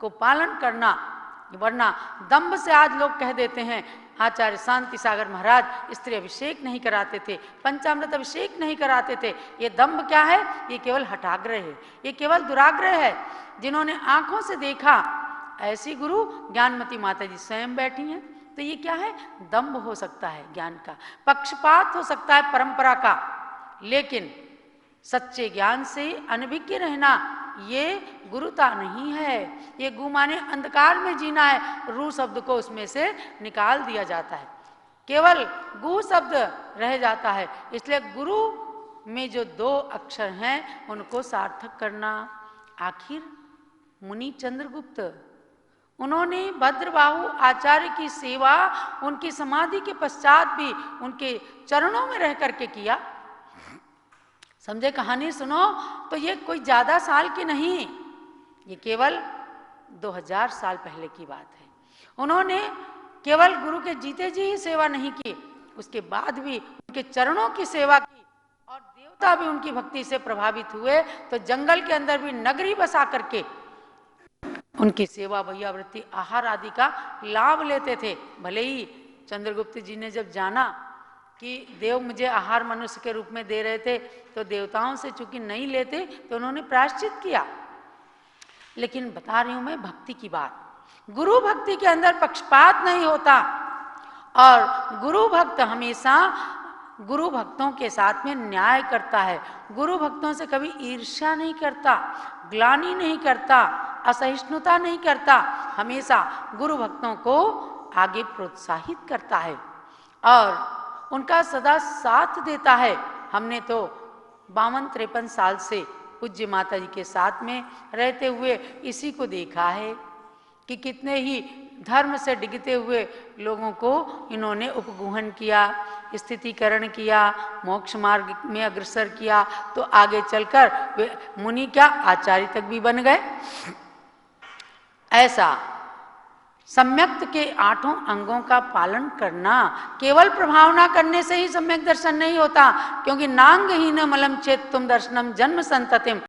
को पालन करना। वरना दंभ से आज लोग कह देते हैं आचार्य शांति सागर महाराज स्त्री अभिषेक नहीं कराते थे, पंचामृत अभिषेक नहीं कराते थे। ये दंभ क्या है? ये केवल हठाग्रह है, ये केवल दुराग्रह है। जिन्होंने आंखों से देखा ऐसी गुरु ज्ञानमती माता जी स्वयं बैठी हैं। तो ये क्या है? दंभ हो सकता है ज्ञान का, पक्षपात हो सकता है परंपरा का, लेकिन सच्चे ज्ञान से अनभिज्ञ रहना ये गुरुता नहीं है। ये गु माने अंधकार में जीना है, रू शब्द को उसमें से निकाल दिया जाता है, केवल गु शब्द रह जाता है। इसलिए गुरु में जो 2 अक्षर हैं उनको सार्थक करना। आखिर मुनि चंद्रगुप्त उन्होंने भद्रबाहु आचार्य की सेवा उनकी समाधि के पश्चात भी उनके चरणों में रह करके किया। समझे कहानी सुनो तो ये कोई ज्यादा साल की नहीं, ये केवल 2000 साल पहले की बात है। उन्होंने केवल गुरु के जीते जी ही सेवा नहीं की, उसके बाद भी उनके चरणों की सेवा की और देवता भी उनकी भक्ति से प्रभावित हुए। तो जंगल के अंदर भी नगरी बसा करके उनकी सेवा भैयावृत्ति आहार आदि का लाभ लेते थे। भले ही चंद्रगुप्त जी ने जब जाना कि देव मुझे आहार मनुष्य के रूप में दे रहे थे तो देवताओं से चूंकि नहीं लेते तो उन्होंने प्रायश्चित किया। लेकिन बता रही हूं मैं भक्ति की बात, गुरु भक्ति के अंदर पक्षपात नहीं होता और गुरु भक्त हमेशा गुरु भक्तों के साथ में न्याय करता है। गुरु भक्तों से कभी ईर्ष्या नहीं करता, ग्लानि नहीं करता, असहिष्णुता नहीं करता, हमेशा गुरु भक्तों को आगे प्रोत्साहित करता है और उनका सदा साथ देता है। हमने तो 52-53 साल से पूज्य माता जी के साथ में रहते हुए इसी को देखा है कि कितने ही धर्म से डिगते हुए लोगों को इन्होंने उपगुहन किया, स्थितिकरण किया, मोक्ष मार्ग में अग्रसर किया। तो आगे चलकर वे मुनि क्या आचार्य तक भी बन गए। ऐसा सम्यक्त के 8 अंगों का पालन करना, केवल प्रभावना करने से ही सम्यक दर्शन नहीं होता, क्योंकि नांगहीन मलम चेत तुम दर्शनम जन्म संततिम